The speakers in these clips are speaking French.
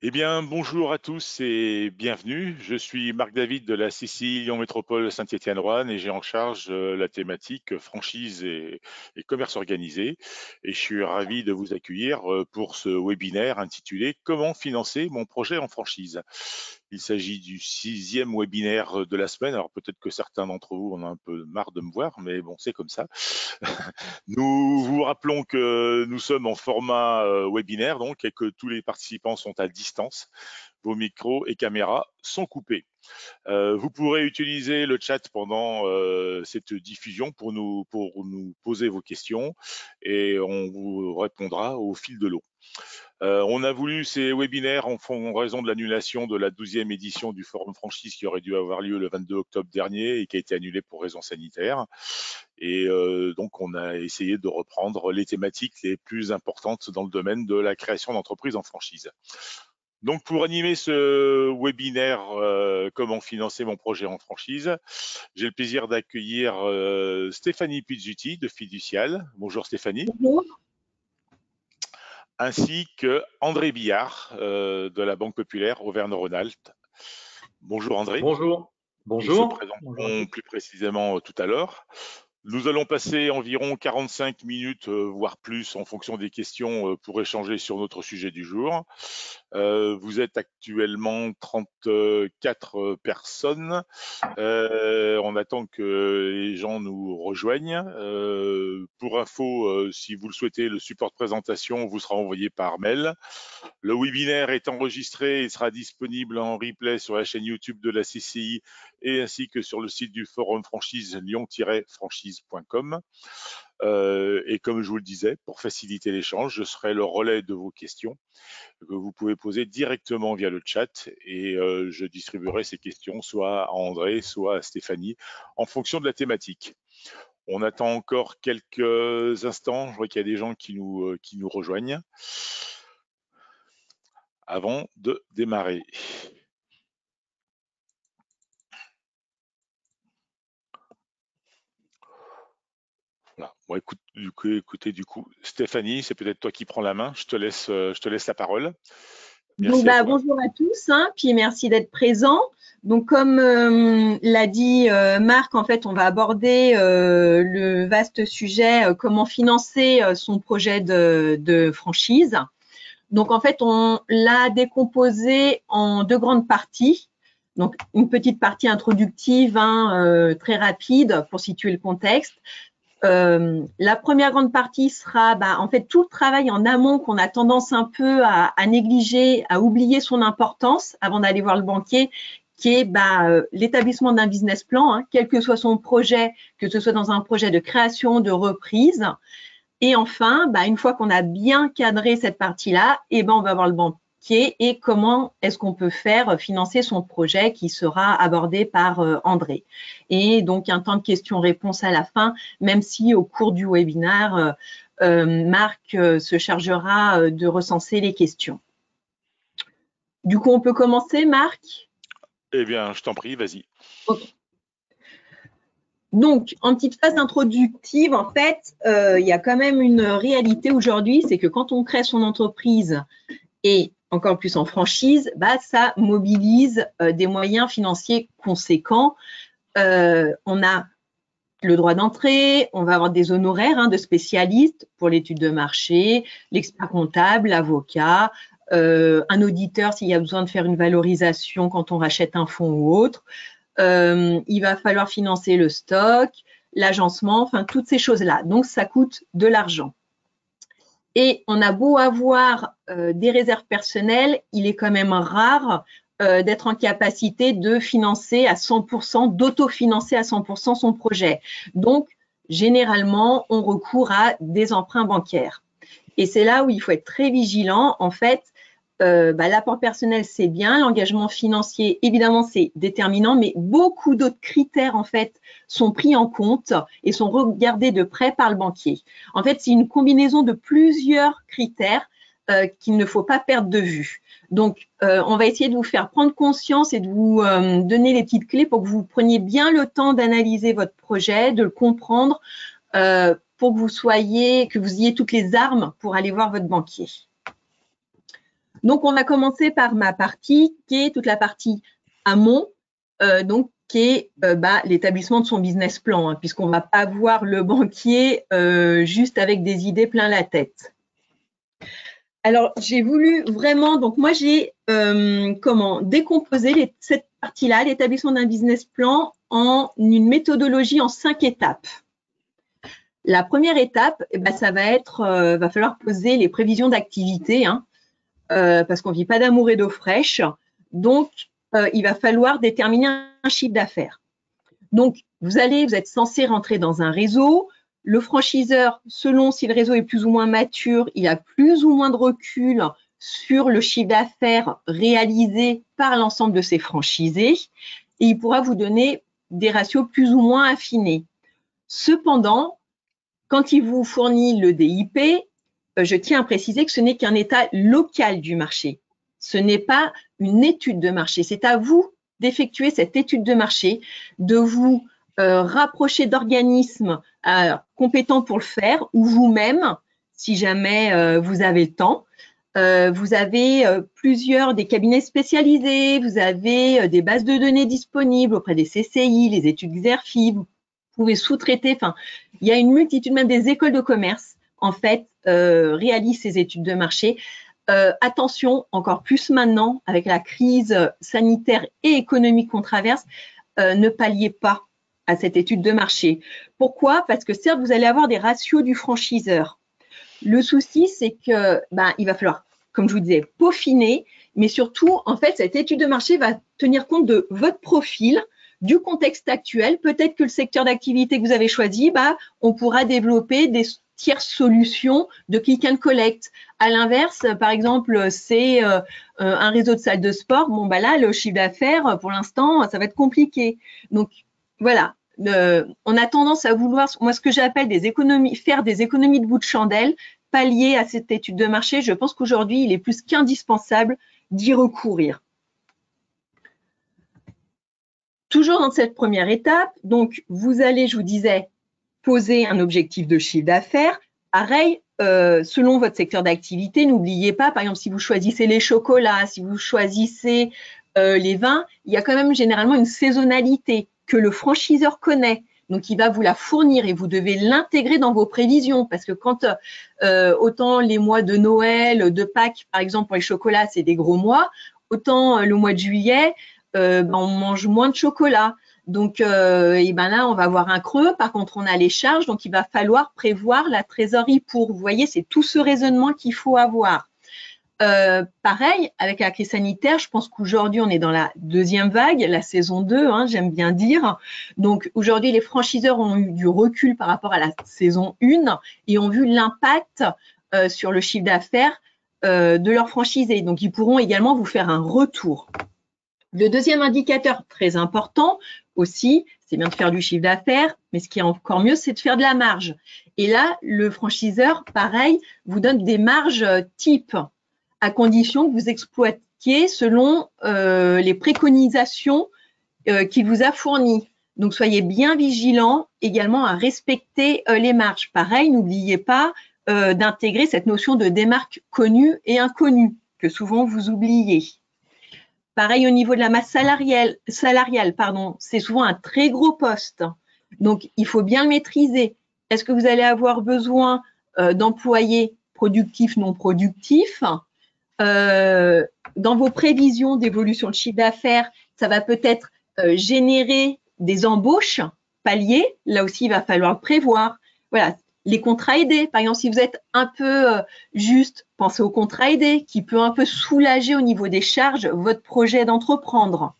Eh bien, bonjour à tous et bienvenue. Je suis Marc David de la CCI Lyon Métropole Saint-Étienne-Roanne et j'ai en charge la thématique franchise et commerce organisé. Et je suis ravi de vous accueillir pour ce webinaire intitulé Comment financer mon projet en franchise. Il s'agit du 6e webinaire de la semaine. Alors peut-être que certains d'entre vous en ont un peu marre de me voir, mais bon, c'est comme ça. Nous vous rappelons que nous sommes en format webinaire donc et que tous les participants sont à distance. Vos micros et caméras sont coupés. Vous pourrez utiliser le chat pendant cette diffusion pour nous poser vos questions et on vous répondra au fil de l'eau. On a voulu ces webinaires en raison de l'annulation de la 12e édition du Forum Franchise qui aurait dû avoir lieu le 22 octobre dernier et qui a été annulée pour raisons sanitaires. Et donc, on a essayé de reprendre les thématiques les plus importantes dans le domaine de la création d'entreprises en franchise. Donc, pour animer ce webinaire Comment financer mon projet en franchise, j'ai le plaisir d'accueillir Stéphanie Pizzuti de Fiducial. Bonjour Stéphanie. Bonjour. Ainsi que André Billard de la Banque Populaire Auvergne-Rhône-Alpes. Bonjour André. Bonjour. Nous se Bonjour. Bonjour à présenterons tous. plus précisément tout à l'heure. Nous allons passer environ 45 minutes, voire plus, en fonction des questions, pour échanger sur notre sujet du jour. Vous êtes actuellement 34 personnes. On attend que les gens nous rejoignent. Pour info, si vous le souhaitez, le support de présentation vous sera envoyé par mail. Le webinaire est enregistré et sera disponible en replay sur la chaîne YouTube de la CCI et ainsi que sur le site du forum franchise lyon-franchise.com. Et comme je vous le disais, pour faciliter l'échange, je serai le relais de vos questions que vous pouvez poser directement via le chat et je distribuerai ces questions soit à André, soit à Stéphanie en fonction de la thématique. On attend encore quelques instants. Je vois qu'il y a des gens qui nous rejoignent avant de démarrer. Voilà. Bon, écoutez, Stéphanie, c'est peut-être toi qui prends la main. Je te laisse la parole. Merci à toi. Bonjour à tous, puis merci d'être présents. Donc, comme l'a dit Marc, en fait, on va aborder le vaste sujet comment financer son projet de franchise. Donc, en fait, on l'a décomposé en deux grandes parties. Donc, une petite partie introductive, très rapide pour situer le contexte. La première grande partie sera en fait tout le travail en amont qu'on a tendance un peu à négliger, à oublier son importance avant d'aller voir le banquier, qui est l'établissement d'un business plan, quel que soit son projet, que ce soit dans un projet de création, de reprise. Et enfin, une fois qu'on a bien cadré cette partie-là, on va voir le banquier et comment est-ce qu'on peut faire financer son projet qui sera abordé par André. Et donc, un temps de questions-réponses à la fin, même si au cours du webinaire, Marc se chargera de recenser les questions. Du coup, on peut commencer, Marc? Eh bien, je t'en prie, vas-y. Ok. Donc, en petite phase introductive, en fait, il y a quand même une réalité aujourd'hui, c'est que quand on crée son entreprise et encore plus en franchise, ça mobilise des moyens financiers conséquents. On a le droit d'entrée, on va avoir des honoraires de spécialistes pour l'étude de marché, l'expert comptable, l'avocat, un auditeur s'il y a besoin de faire une valorisation quand on rachète un fonds ou autre. Il va falloir financer le stock, l'agencement, enfin toutes ces choses-là. Donc, ça coûte de l'argent. Et on a beau avoir des réserves personnelles, il est quand même rare d'être en capacité de financer à 100%, d'autofinancer à 100% son projet. Donc, généralement, on recourt à des emprunts bancaires. Et c'est là où il faut être très vigilant. En fait, l'apport personnel, c'est bien. L'engagement financier, évidemment, c'est déterminant, mais beaucoup d'autres critères, en fait, sont pris en compte et sont regardés de près par le banquier. En fait, c'est une combinaison de plusieurs critères qu'il ne faut pas perdre de vue. Donc, on va essayer de vous faire prendre conscience et de vous donner les petites clés pour que vous preniez bien le temps d'analyser votre projet, de le comprendre, pour que vous ayez toutes les armes pour aller voir votre banquier. Donc, on va commencer par ma partie, qui est toute la partie amont, donc qui est l'établissement de son business plan, hein, puisqu'on ne va pas voir le banquier juste avec des idées plein la tête. Alors, j'ai voulu vraiment, donc moi j'ai décomposé cette partie-là, l'établissement d'un business plan, en une méthodologie en 5 étapes. La première étape, ça va être, va falloir poser les prévisions d'activité, hein, parce qu'on ne vit pas d'amour et d'eau fraîche. Donc, il va falloir déterminer un chiffre d'affaires. Donc, vous êtes censé rentrer dans un réseau. Le franchiseur, selon si le réseau est plus ou moins mature, il a plus ou moins de recul sur le chiffre d'affaires réalisé par l'ensemble de ses franchisés et il pourra vous donner des ratios plus ou moins affinés. Cependant, quand il vous fournit le DIP, je tiens à préciser que ce n'est qu'un état local du marché. Ce n'est pas une étude de marché. C'est à vous d'effectuer cette étude de marché, de vous rapprocher d'organismes compétents pour le faire ou vous-même, si jamais vous avez le temps. Vous avez plusieurs des cabinets spécialisés, vous avez des bases de données disponibles auprès des CCI, les études Xerfi, vous pouvez sous-traiter. Enfin, il y a une multitude, même des écoles de commerce, en fait, réalisent ces études de marché. Attention, encore plus maintenant, avec la crise sanitaire et économique qu'on traverse, ne palliez pas à cette étude de marché. Pourquoi? Parce que certes, vous allez avoir des ratios du franchiseur. Le souci, c'est que il va falloir, comme je vous disais, peaufiner, mais surtout, en fait, cette étude de marché va tenir compte de votre profil, du contexte actuel. Peut-être que le secteur d'activité que vous avez choisi, on pourra développer des tierces solutions de click and collect. À l'inverse, par exemple, c'est un réseau de salles de sport. Bon, là, le chiffre d'affaires, pour l'instant, ça va être compliqué. Donc, voilà. On a tendance à vouloir, moi, ce que j'appelle faire des économies de bout de chandelle, pallier à cette étude de marché. Je pense qu'aujourd'hui, il est plus qu'indispensable d'y recourir. Toujours dans cette première étape, donc vous allez, je vous disais, poser un objectif de chiffre d'affaires. Pareil, selon votre secteur d'activité, n'oubliez pas, par exemple, si vous choisissez les chocolats, si vous choisissez les vins, il y a quand même généralement une saisonnalité que le franchiseur connaît. Donc, il va vous la fournir et vous devez l'intégrer dans vos prévisions parce que quand autant les mois de Noël, de Pâques, par exemple, pour les chocolats, c'est des gros mois, autant le mois de juillet, on mange moins de chocolat. Donc, là, on va avoir un creux. Par contre, on a les charges. Donc, il va falloir prévoir la trésorerie pour. Vous voyez, c'est tout ce raisonnement qu'il faut avoir. Pareil, avec la crise sanitaire, je pense qu'aujourd'hui, on est dans la deuxième vague, la saison 2, hein, j'aime bien dire. Donc, aujourd'hui, les franchiseurs ont eu du recul par rapport à la saison 1 et ont vu l'impact sur le chiffre d'affaires de leurs franchisés. Donc, ils pourront également vous faire un retour. Le deuxième indicateur très important aussi, c'est bien de faire du chiffre d'affaires, mais ce qui est encore mieux, c'est de faire de la marge. Et là, le franchiseur, pareil, vous donne des marges type, à condition que vous exploitiez selon les préconisations qu'il vous a fournies. Donc, soyez bien vigilants également à respecter les marges. Pareil, n'oubliez pas d'intégrer cette notion de démarque connue et inconnue, que souvent vous oubliez. Pareil au niveau de la masse salariale, c'est souvent un très gros poste. Donc, il faut bien le maîtriser. Est-ce que vous allez avoir besoin d'employés productifs, non productifs? Dans vos prévisions d'évolution de chiffre d'affaires, ça va peut-être générer des embauches paliers. Là aussi, il va falloir le prévoir. Voilà, les contrats aidés. Par exemple, si vous êtes un peu juste, pensez au contrat aidé qui peut un peu soulager au niveau des charges votre projet d'entreprendre.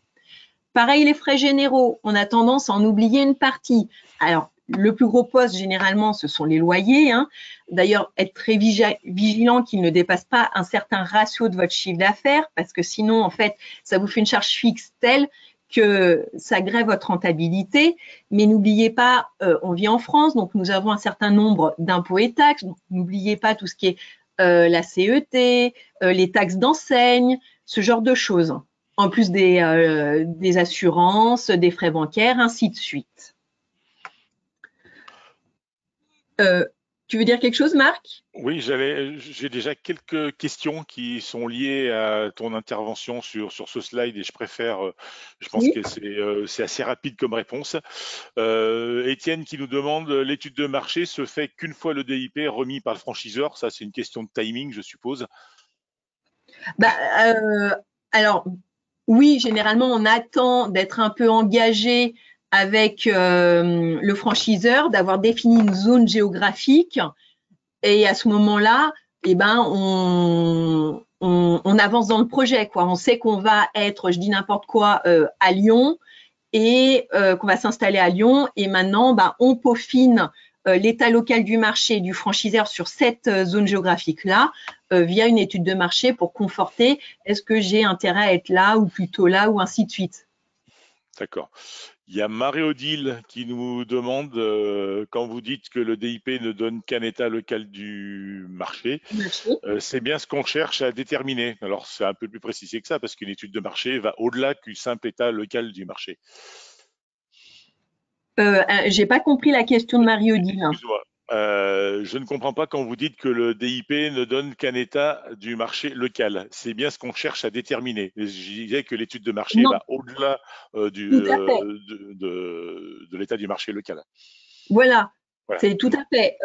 Pareil, les frais généraux, on a tendance à en oublier une partie. Alors, le plus gros poste, généralement, ce sont les loyers. Hein. D'ailleurs, être très vigilant qu'ils ne dépassent pas un certain ratio de votre chiffre d'affaires, parce que sinon, en fait, ça vous fait une charge fixe telle que ça grève votre rentabilité. Mais n'oubliez pas, on vit en France, donc nous avons un certain nombre d'impôts et taxes. N'oubliez pas tout ce qui est la CET, les taxes d'enseigne, ce genre de choses. En plus des assurances, des frais bancaires, ainsi de suite. Tu veux dire quelque chose, Marc? Oui, j'ai déjà quelques questions qui sont liées à ton intervention sur ce slide et je pense Oui. que c'est assez rapide comme réponse. Étienne qui nous demande, l'étude de marché se fait qu'une fois le DIP remis par le franchiseur. Ça, c'est une question de timing, je suppose. Bah, euh, alors, oui, généralement, on attend d'être un peu engagé avec le franchiseur, d'avoir défini une zone géographique. Et à ce moment-là, eh ben, on avance dans le projet, quoi. On sait qu'on va être, je dis n'importe quoi, à Lyon et qu'on va s'installer à Lyon. Et maintenant, ben, on peaufine l'état local du marché du franchiseur sur cette zone géographique-là via une étude de marché pour conforter est-ce que j'ai intérêt à être là ou plutôt là ou ainsi de suite. D'accord. Il y a Marie-Odile qui nous demande, quand vous dites que le DIP ne donne qu'un état local du marché, Marché. c'est bien ce qu'on cherche à déterminer. Alors, c'est un peu plus précisé que ça, parce qu'une étude de marché va au-delà du simple état local du marché. J'ai pas compris la question de Marie-Odile. Excuse-moi. Je ne comprends pas quand vous dites que le DIP ne donne qu'un état du marché local. C'est bien ce qu'on cherche à déterminer. Je disais que l'étude de marché Non, va au-delà tout à fait. de l'état du marché local. Voilà, Voilà. c'est tout à fait.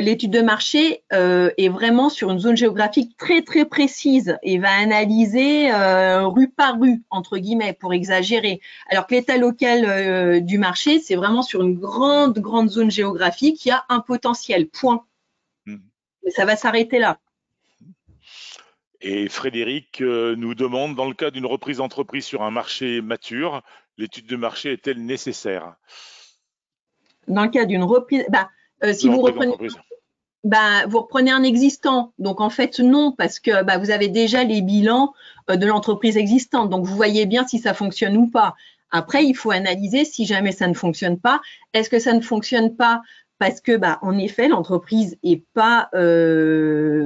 L'étude de marché est vraiment sur une zone géographique très très précise et va analyser rue par rue, entre guillemets, pour exagérer. Alors que l'état local du marché, c'est vraiment sur une grande grande zone géographique qui a un potentiel, point. Mhm. Mais ça va s'arrêter là. Et Frédéric nous demande, dans le cas d'une reprise d'entreprise sur un marché mature, l'étude de marché est-elle nécessaire? Dans le cas d'une reprise, De si reprise d'entreprise. vous reprenez un existant. Donc en fait non, parce que vous avez déjà les bilans de l'entreprise existante. Donc vous voyez bien si ça fonctionne ou pas. Après, il faut analyser si jamais ça ne fonctionne pas. Est-ce que ça ne fonctionne pas parce que en effet l'entreprise est pas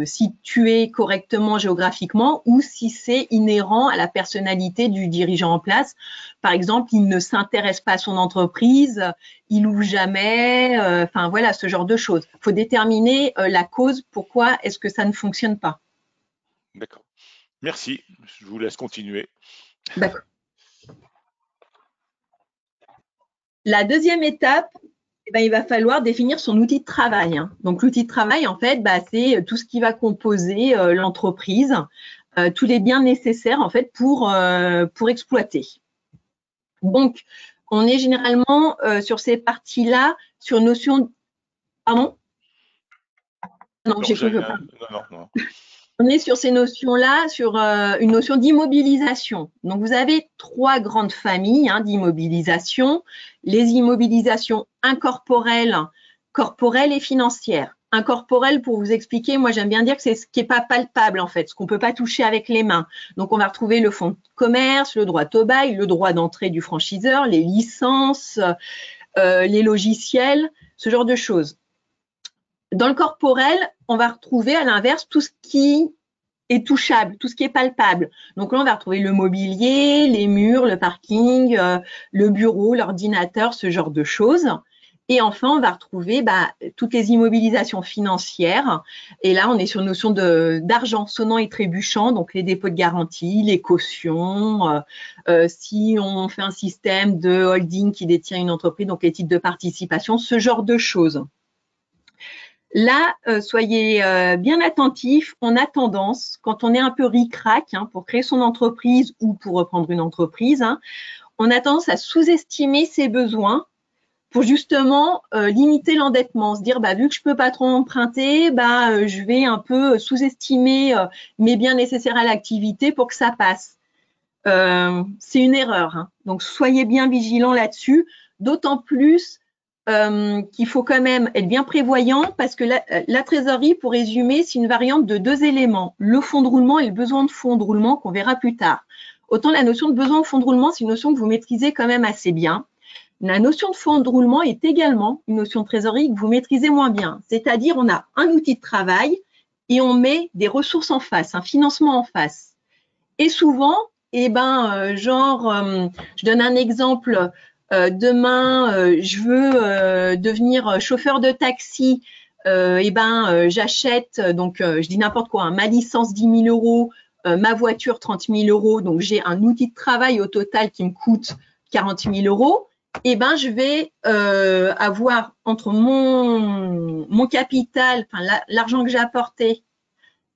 située correctement géographiquement ou si c'est inhérent à la personnalité du dirigeant en place. Par exemple, il ne s'intéresse pas à son entreprise, il ouvre jamais, enfin voilà, ce genre de choses. Il faut déterminer la cause, pourquoi est-ce que ça ne fonctionne pas. D'accord. Merci. Je vous laisse continuer. D'accord. La deuxième étape, il va falloir définir son outil de travail, hein. Donc l'outil de travail, en fait, c'est tout ce qui va composer l'entreprise, tous les biens nécessaires en fait pour exploiter. Donc on est généralement sur ces parties-là sur notion. Pardon? Non, Non, j'ai j'ai cru que. rien. Non, non, non. On est sur ces notions-là, sur une notion d'immobilisation. Donc, vous avez trois grandes familles d'immobilisation. Les immobilisations incorporelles, corporelles et financières. Incorporelles, pour vous expliquer, moi j'aime bien dire que c'est ce qui n'est pas palpable en fait, ce qu'on ne peut pas toucher avec les mains. Donc, on va retrouver le fonds de commerce, le droit au bail, le droit d'entrée du franchiseur, les licences, les logiciels, ce genre de choses. Dans le corporel, on va retrouver à l'inverse tout ce qui est touchable, tout ce qui est palpable. Donc là, on va retrouver le mobilier, les murs, le parking, le bureau, l'ordinateur, ce genre de choses. Et enfin, on va retrouver toutes les immobilisations financières. Et là, on est sur une notion d'argent sonnant et trébuchant, donc les dépôts de garantie, les cautions. Si on fait un système de holding qui détient une entreprise, donc les titres de participation, ce genre de choses. Là, soyez bien attentifs. On a tendance, quand on est un peu ric-rac pour créer son entreprise ou pour reprendre une entreprise, on a tendance à sous-estimer ses besoins pour justement limiter l'endettement. Se dire, vu que je peux pas trop emprunter, je vais un peu sous-estimer mes biens nécessaires à l'activité pour que ça passe. C'est une erreur. Donc, soyez bien vigilants là-dessus. D'autant plus qu'il faut quand même être bien prévoyant parce que la trésorerie, pour résumer, c'est une variante de deux éléments, le fonds de roulement et le besoin de fonds de roulement qu'on verra plus tard. Autant la notion de besoin de fonds de roulement, c'est une notion que vous maîtrisez quand même assez bien. La notion de fonds de roulement est également une notion de trésorerie que vous maîtrisez moins bien. C'est-à-dire, on a un outil de travail et on met des ressources en face, un financement en face. Et souvent, je donne un exemple. Demain, je veux devenir chauffeur de taxi j'achète, donc je dis n'importe quoi, hein, ma licence 10 000 euros, ma voiture 30 000 euros, donc j'ai un outil de travail au total qui me coûte 40 000 euros, je vais avoir entre mon capital, enfin l'argent que j'ai apporté,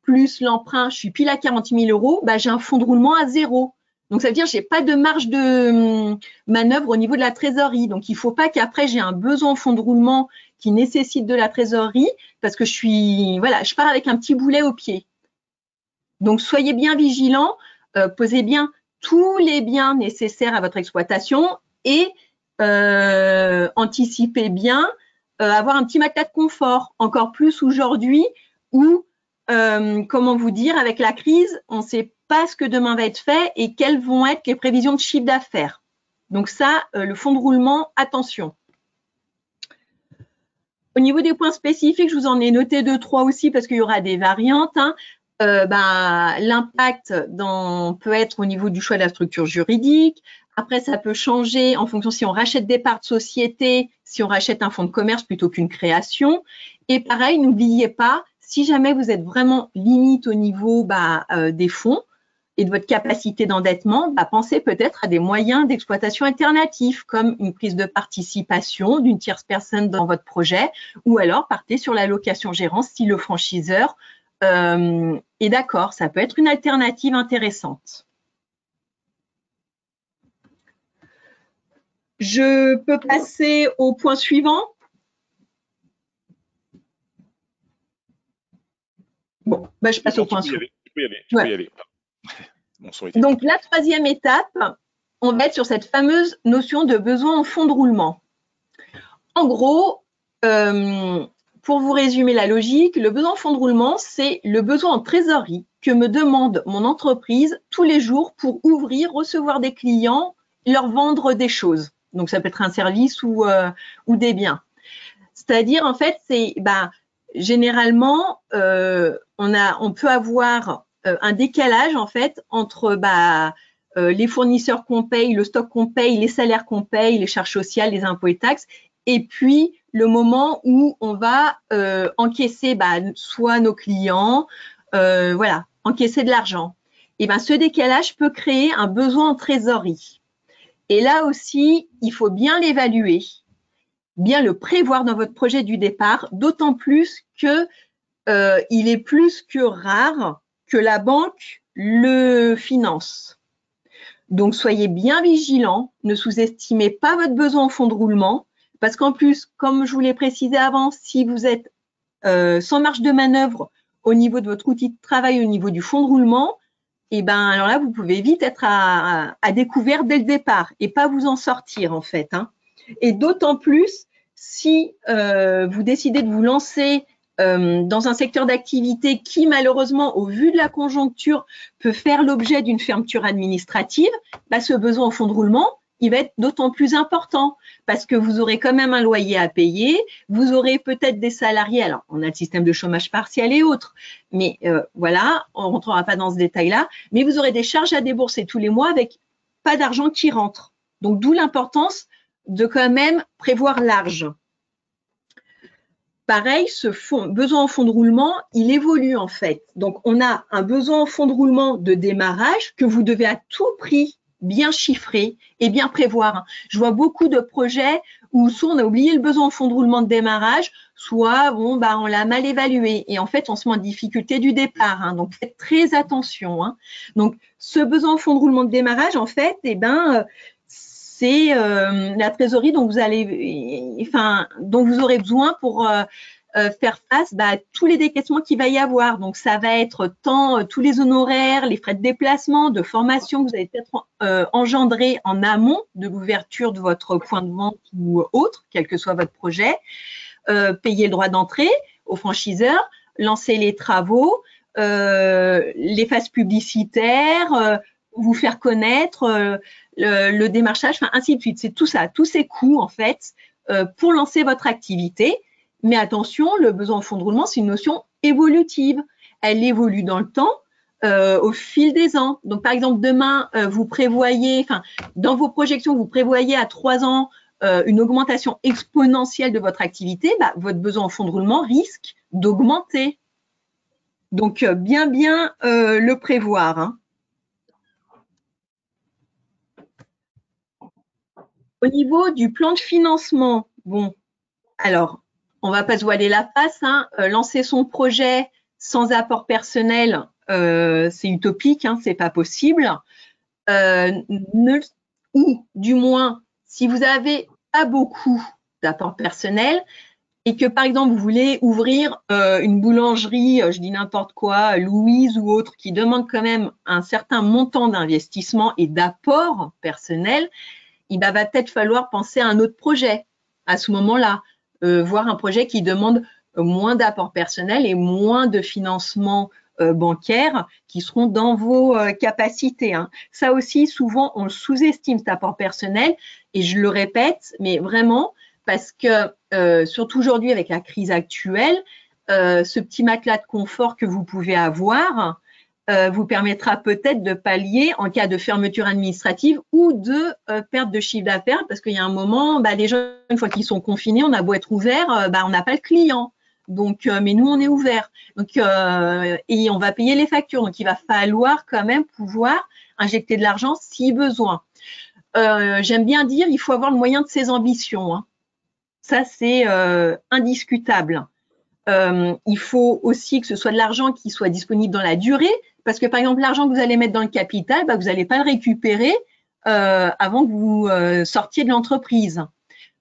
plus l'emprunt, je suis pile à 40 000 euros, j'ai un fonds de roulement à zéro. Donc, ça veut dire que je n'ai pas de marge de manœuvre au niveau de la trésorerie. Donc, il ne faut pas qu'après, j'ai un besoin en fonds de roulement qui nécessite de la trésorerie parce que je pars avec un petit boulet au pied. Donc, soyez bien vigilants, posez bien tous les biens nécessaires à votre exploitation et anticipez bien, avoir un petit matelas de confort, encore plus aujourd'hui où, comment vous dire, avec la crise, on ne sait pas ce que demain va être fait et quelles vont être les prévisions de chiffre d'affaires. Donc ça, le fonds de roulement, attention. Au niveau des points spécifiques, je vous en ai noté 2-3 aussi parce qu'il y aura des variantes. L'impact peut être au niveau du choix de la structure juridique. Après, ça peut changer en fonction si on rachète des parts de société, si on rachète un fonds de commerce plutôt qu'une création. Et pareil, n'oubliez pas, si jamais vous êtes vraiment limite au niveau des fonds et de votre capacité d'endettement, pensez peut-être à des moyens d'exploitation alternatifs comme une prise de participation d'une tierce personne dans votre projet ou alors partez sur la location-gérance si le franchiseur est d'accord. Ça peut être une alternative intéressante. Je peux passer au point suivant. Bon, je passe au point suivant. Tu peux y aller. Donc, la troisième étape, on va être sur cette fameuse notion de besoin en fonds de roulement. En gros, pour vous résumer la logique, le besoin en fonds de roulement, c'est le besoin en trésorerie que me demande mon entreprise tous les jours pour ouvrir, recevoir des clients, leur vendre des choses. Donc, ça peut être un service ou des biens. C'est-à-dire, en fait, c'est généralement, on peut avoir un décalage en fait entre les fournisseurs qu'on paye, le stock qu'on paye, les salaires qu'on paye, les charges sociales, les impôts et taxes, et puis le moment où on va encaisser soit nos clients, encaisser de l'argent. Et ce décalage peut créer un besoin en trésorerie. Et là aussi, il faut bien l'évaluer, bien le prévoir dans votre projet du départ, d'autant plus que il est plus que rare que la banque le finance. Donc, soyez bien vigilants, ne sous-estimez pas votre besoin en fonds de roulement, parce qu'en plus, comme je vous l'ai précisé avant, si vous êtes sans marge de manœuvre au niveau de votre outil de travail, au niveau du fonds de roulement, alors là, vous pouvez vite être à découvert dès le départ et pas vous en sortir en fait. Et d'autant plus si vous décidez de vous lancer dans un secteur d'activité qui, malheureusement, au vu de la conjoncture, peut faire l'objet d'une fermeture administrative, ce besoin en fonds de roulement, il va être d'autant plus important parce que vous aurez quand même un loyer à payer, vous aurez peut-être des salariés, alors on a le système de chômage partiel et autres, mais voilà, on ne rentrera pas dans ce détail-là, mais vous aurez des charges à débourser tous les mois avec pas d'argent qui rentre. Donc, d'où l'importance de quand même prévoir large. Pareil, ce besoin en fonds de roulement, il évolue en fait. Donc, on a un besoin en fonds de roulement de démarrage que vous devez à tout prix bien chiffrer et bien prévoir. Je vois beaucoup de projets où soit on a oublié le besoin en fonds de roulement de démarrage, soit on l'a mal évalué et en fait, on se met en difficulté du départ. Donc, faites très attention. Donc, ce besoin en fonds de roulement de démarrage, en fait, c'est la trésorerie dont dont vous aurez besoin pour faire face à tous les décaissements qu'il va y avoir. Donc, ça va être tous les honoraires, les frais de déplacement, de formation que vous allez peut-être engendrer en amont de l'ouverture de votre point de vente ou autre, quel que soit votre projet, payer le droit d'entrée aux franchiseurs, lancer les travaux, les phases publicitaires, vous faire connaître, le démarchage, ainsi de suite. C'est tout ça, tous ces coûts en fait pour lancer votre activité. Mais attention, le besoin en fonds de roulement, c'est une notion évolutive. Elle évolue dans le temps au fil des ans. Donc, par exemple, demain, vous prévoyez, dans vos projections, vous prévoyez à 3 ans une augmentation exponentielle de votre activité, bah, votre besoin en fonds de roulement risque d'augmenter. Donc, bien le prévoir, hein. Au niveau du plan de financement, bon, alors, on ne va pas se voiler la face, hein, lancer son projet sans apport personnel, c'est utopique, hein, c'est pas possible. Ou du moins, si vous avez pas beaucoup d'apport personnel et que par exemple vous voulez ouvrir une boulangerie, je dis n'importe quoi, Louise ou autre, qui demande quand même un certain montant d'investissement et d'apport personnel, il va peut-être falloir penser à un autre projet à ce moment-là, voir un projet qui demande moins d'apport personnel et moins de financement bancaire qui seront dans vos capacités, hein. Ça aussi, souvent, on sous-estime cet apport personnel et je le répète, mais vraiment, parce que surtout aujourd'hui avec la crise actuelle, ce petit matelas de confort que vous pouvez avoir vous permettra peut-être de pallier en cas de fermeture administrative ou de perte de chiffre d'affaires, parce qu'il y a un moment, bah, les gens, une fois qu'ils sont confinés, on a beau être ouvert, bah, on n'a pas le client. Donc, mais nous, on est ouvert. Donc, et on va payer les factures. Donc, il va falloir quand même pouvoir injecter de l'argent si besoin. J'aime bien dire, il faut avoir le moyen de ses ambitions, hein. Ça, c'est indiscutable. Il faut aussi que ce soit de l'argent qui soit disponible dans la durée, parce que par exemple, l'argent que vous allez mettre dans le capital, bah, vous n'allez pas le récupérer avant que vous sortiez de l'entreprise.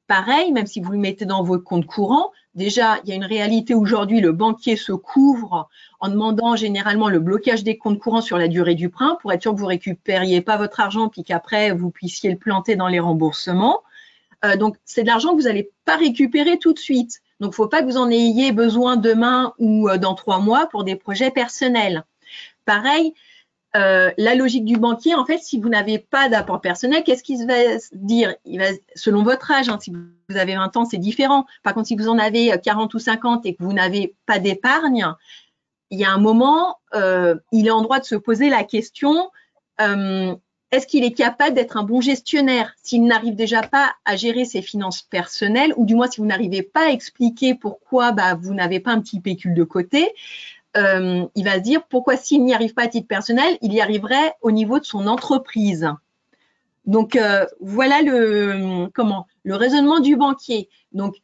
Pareil, même si vous le mettez dans votre compte courant, déjà, il y a une réalité aujourd'hui, le banquier se couvre en demandant généralement le blocage des comptes courants sur la durée du prêt pour être sûr que vous ne récupériez pas votre argent puis qu'après, vous puissiez le planter dans les remboursements. Donc, c'est de l'argent que vous n'allez pas récupérer tout de suite. Donc, il ne faut pas que vous en ayez besoin demain ou dans 3 mois pour des projets personnels. Pareil, la logique du banquier, en fait, si vous n'avez pas d'apport personnel, qu'est-ce qu'il va se dire? Il va, selon votre âge, hein, si vous avez 20 ans, c'est différent. Par contre, si vous en avez 40 ou 50 et que vous n'avez pas d'épargne, il y a un moment, il est en droit de se poser la question est-ce qu'il est capable d'être un bon gestionnaire s'il n'arrive déjà pas à gérer ses finances personnelles, ou du moins si vous n'arrivez pas à expliquer pourquoi bah, vous n'avez pas un petit pécule de côté, il va se dire pourquoi s'il n'y arrive pas à titre personnel, il y arriverait au niveau de son entreprise. Donc, voilà le raisonnement du banquier. Donc,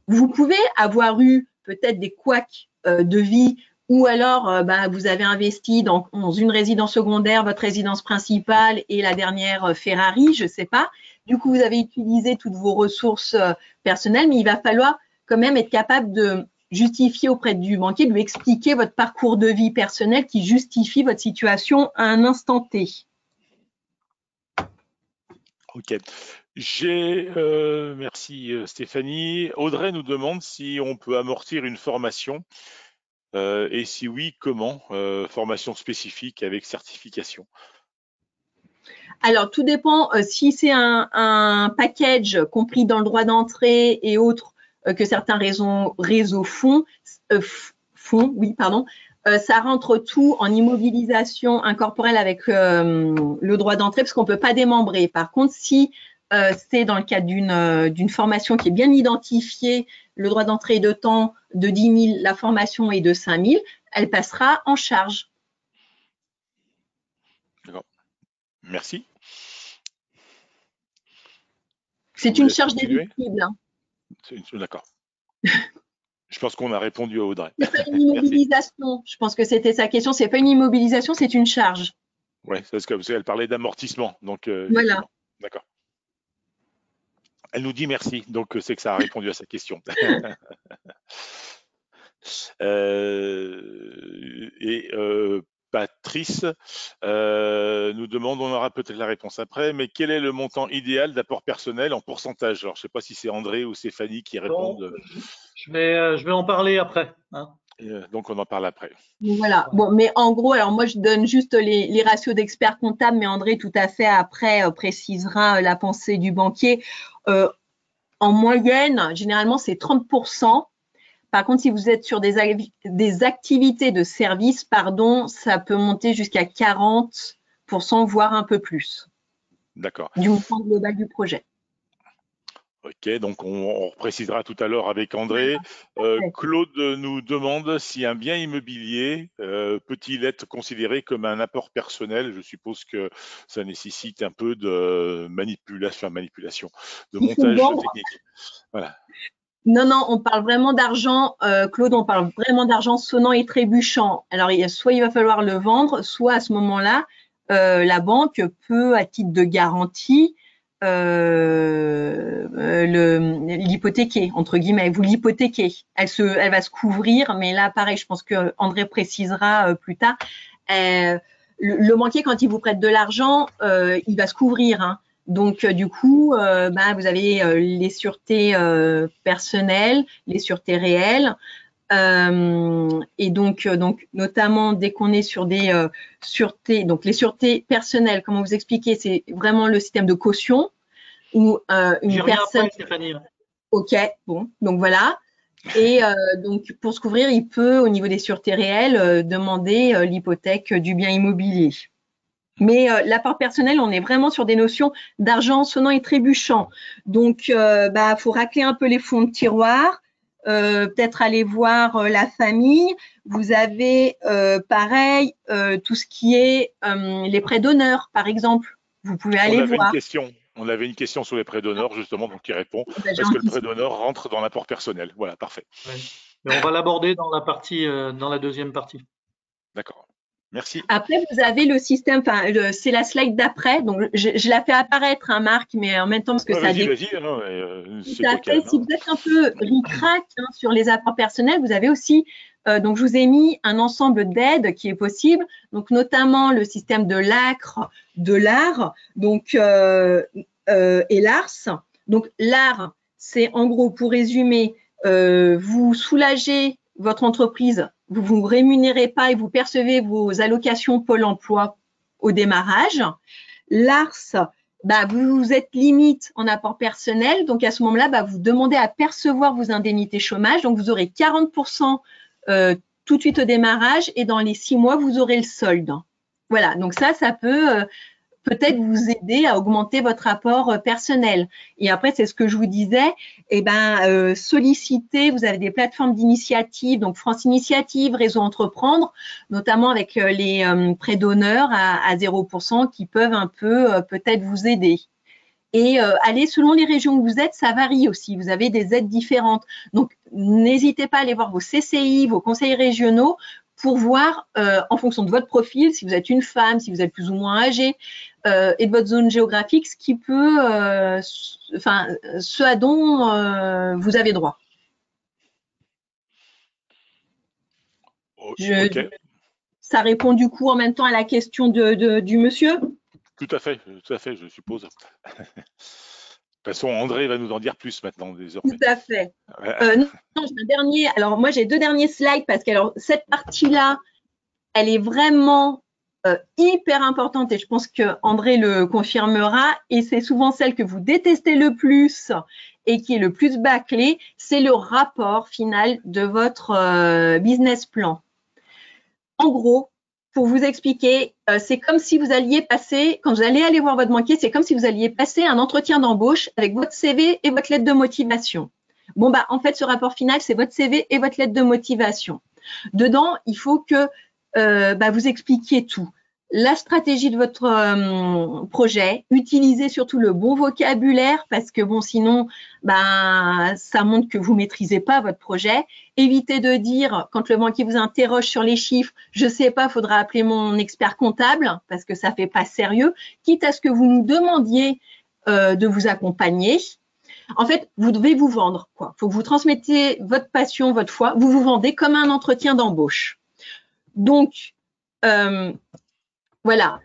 vous pouvez avoir eu peut-être des couacs de vie ou alors bah, vous avez investi dans une résidence secondaire, votre résidence principale et la dernière Ferrari, je ne sais pas. Du coup, vous avez utilisé toutes vos ressources personnelles, mais il va falloir quand même être capable de justifier auprès du banquier, de lui expliquer votre parcours de vie personnel qui justifie votre situation à un instant T. Ok. Merci Stéphanie. Audrey nous demande si on peut amortir une formation et si oui, comment? Formation spécifique avec certification. Alors, tout dépend si c'est un package compris dans le droit d'entrée et autres que certains réseaux font, oui, pardon, ça rentre tout en immobilisation incorporelle avec le droit d'entrée parce qu'on ne peut pas démembrer. Par contre, si c'est dans le cadre d'une formation qui est bien identifiée, le droit d'entrée est de temps de 10 000, la formation est de 5 000, elle passera en charge. D'accord. Merci. C'est une charge déductible, hein. D'accord. Je pense qu'on a répondu à Audrey. C'est pas une immobilisation. Je pense que c'était sa question. C'est pas une immobilisation, c'est une charge. Oui, parce qu'elle parlait d'amortissement. Donc, voilà. D'accord. Elle nous dit merci. Donc, c'est que ça a répondu à sa question. Patrice nous demande, on aura peut-être la réponse après, mais quel est le montant idéal d'apport personnel en pourcentage? Alors, je ne sais pas si c'est André ou Stéphanie qui répondent. Je vais en parler après, hein. Donc, on en parle après. Voilà. Bon, mais en gros, alors moi, je donne juste les ratios d'experts comptables, mais André, tout à fait, après, précisera la pensée du banquier. En moyenne, généralement, c'est 30%. Par contre, si vous êtes sur des activités de service, pardon, ça peut monter jusqu'à 40%, voire un peu plus. D'accord. Du montant global du projet. Ok, donc on précisera tout à l'heure avec André. Claude nous demande si un bien immobilier peut-il être considéré comme un apport personnel. Je suppose que ça nécessite un peu de manipulation, de Il faut montage vendre. technique. Voilà. Non, non, on parle vraiment d'argent, Claude, on parle vraiment d'argent sonnant et trébuchant. Alors, soit il va falloir le vendre, soit à ce moment-là, la banque peut, à titre de garantie, l'hypothéquer, entre guillemets, vous l'hypothéquez. Elle va se couvrir, mais là, pareil, je pense que André précisera plus tard. Le banquier, quand il vous prête de l'argent, il va se couvrir, hein. Donc, du coup, vous avez les sûretés personnelles, les sûretés réelles. Et donc, notamment, dès qu'on est sur des sûretés, donc les sûretés personnelles, comment vous expliquer, c'est vraiment le système de caution où une personne… Après, Stéphanie. Ok, bon, donc voilà. Et donc, pour se couvrir, il peut, au niveau des sûretés réelles, demander l'hypothèque du bien immobilier. Mais l'apport personnel, on est vraiment sur des notions d'argent sonnant et trébuchant. Donc, faut racler un peu les fonds de tiroir, peut-être aller voir la famille. Vous avez, pareil, tout ce qui est les prêts d'honneur, par exemple. Vous pouvez aller voir. On avait une question sur les prêts d'honneur, justement, donc qui répond. Est-ce que le prêt d'honneur rentre dans l'apport personnel? Voilà, parfait. Ouais. Mais on va l'aborder dans la deuxième partie. D'accord. Merci. Après, vous avez le système, c'est la slide d'après, donc je la fais apparaître, hein, Marc, mais en même temps, parce que ça… Vas-y, c'est toi qui as la main. Si vous êtes un peu ric-rac sur les apports personnels, vous avez aussi, donc je vous ai mis un ensemble d'aides qui est possible, donc notamment le système de l'ACRE, de l'AR, donc, et l'ARS. Donc l'AR, c'est en gros, pour résumer, vous soulagez votre entreprise, vous ne vous rémunérez pas et vous percevez vos allocations Pôle emploi au démarrage. L'ARS, vous êtes limite en apport personnel, donc à ce moment-là, vous demandez à percevoir vos indemnités chômage, donc vous aurez 40% tout de suite au démarrage et dans les 6 mois, vous aurez le solde. Voilà, donc ça peut peut-être vous aider à augmenter votre apport personnel. Et après, c'est ce que je vous disais, solliciter, vous avez des plateformes d'initiative, donc France Initiative, Réseau Entreprendre, notamment avec les prêts d'honneur à 0% qui peuvent un peu peut-être vous aider. Et aller selon les régions où vous êtes, ça varie aussi. Vous avez des aides différentes. Donc, n'hésitez pas à aller voir vos CCI, vos conseils régionaux pour voir, en fonction de votre profil, si vous êtes une femme, si vous êtes plus ou moins âgé, et de votre zone géographique, ce qui peut, ce à dont vous avez droit. Ça répond du coup en même temps à la question du monsieur? Tout à fait, je suppose. De toute façon, André va nous en dire plus maintenant, désormais. Tout à fait. Non, j'ai un dernier. Alors, moi, j'ai 2 derniers slides parce que cette partie-là, elle est vraiment hyper importante et je pense que André le confirmera. Et c'est souvent celle que vous détestez le plus et qui est le plus bâclée. C'est le rapport final de votre business plan. En gros, pour vous expliquer, c'est comme si vous alliez passer, quand vous allez aller voir votre banquier, c'est comme si vous alliez passer un entretien d'embauche avec votre CV et votre lettre de motivation. Bon, en fait, ce rapport final, c'est votre CV et votre lettre de motivation. Dedans, il faut que vous expliquiez tout. La stratégie de votre projet, utilisez surtout le bon vocabulaire parce que sinon, ça montre que vous maîtrisez pas votre projet. Évitez de dire, quand le banquier vous interroge sur les chiffres, je sais pas, faudra appeler mon expert comptable parce que ça fait pas sérieux, quitte à ce que vous nous demandiez de vous accompagner. En fait, vous devez vous vendre, quoi. Faut que vous transmettez votre passion, votre foi. Vous vous vendez comme un entretien d'embauche. Donc, voilà.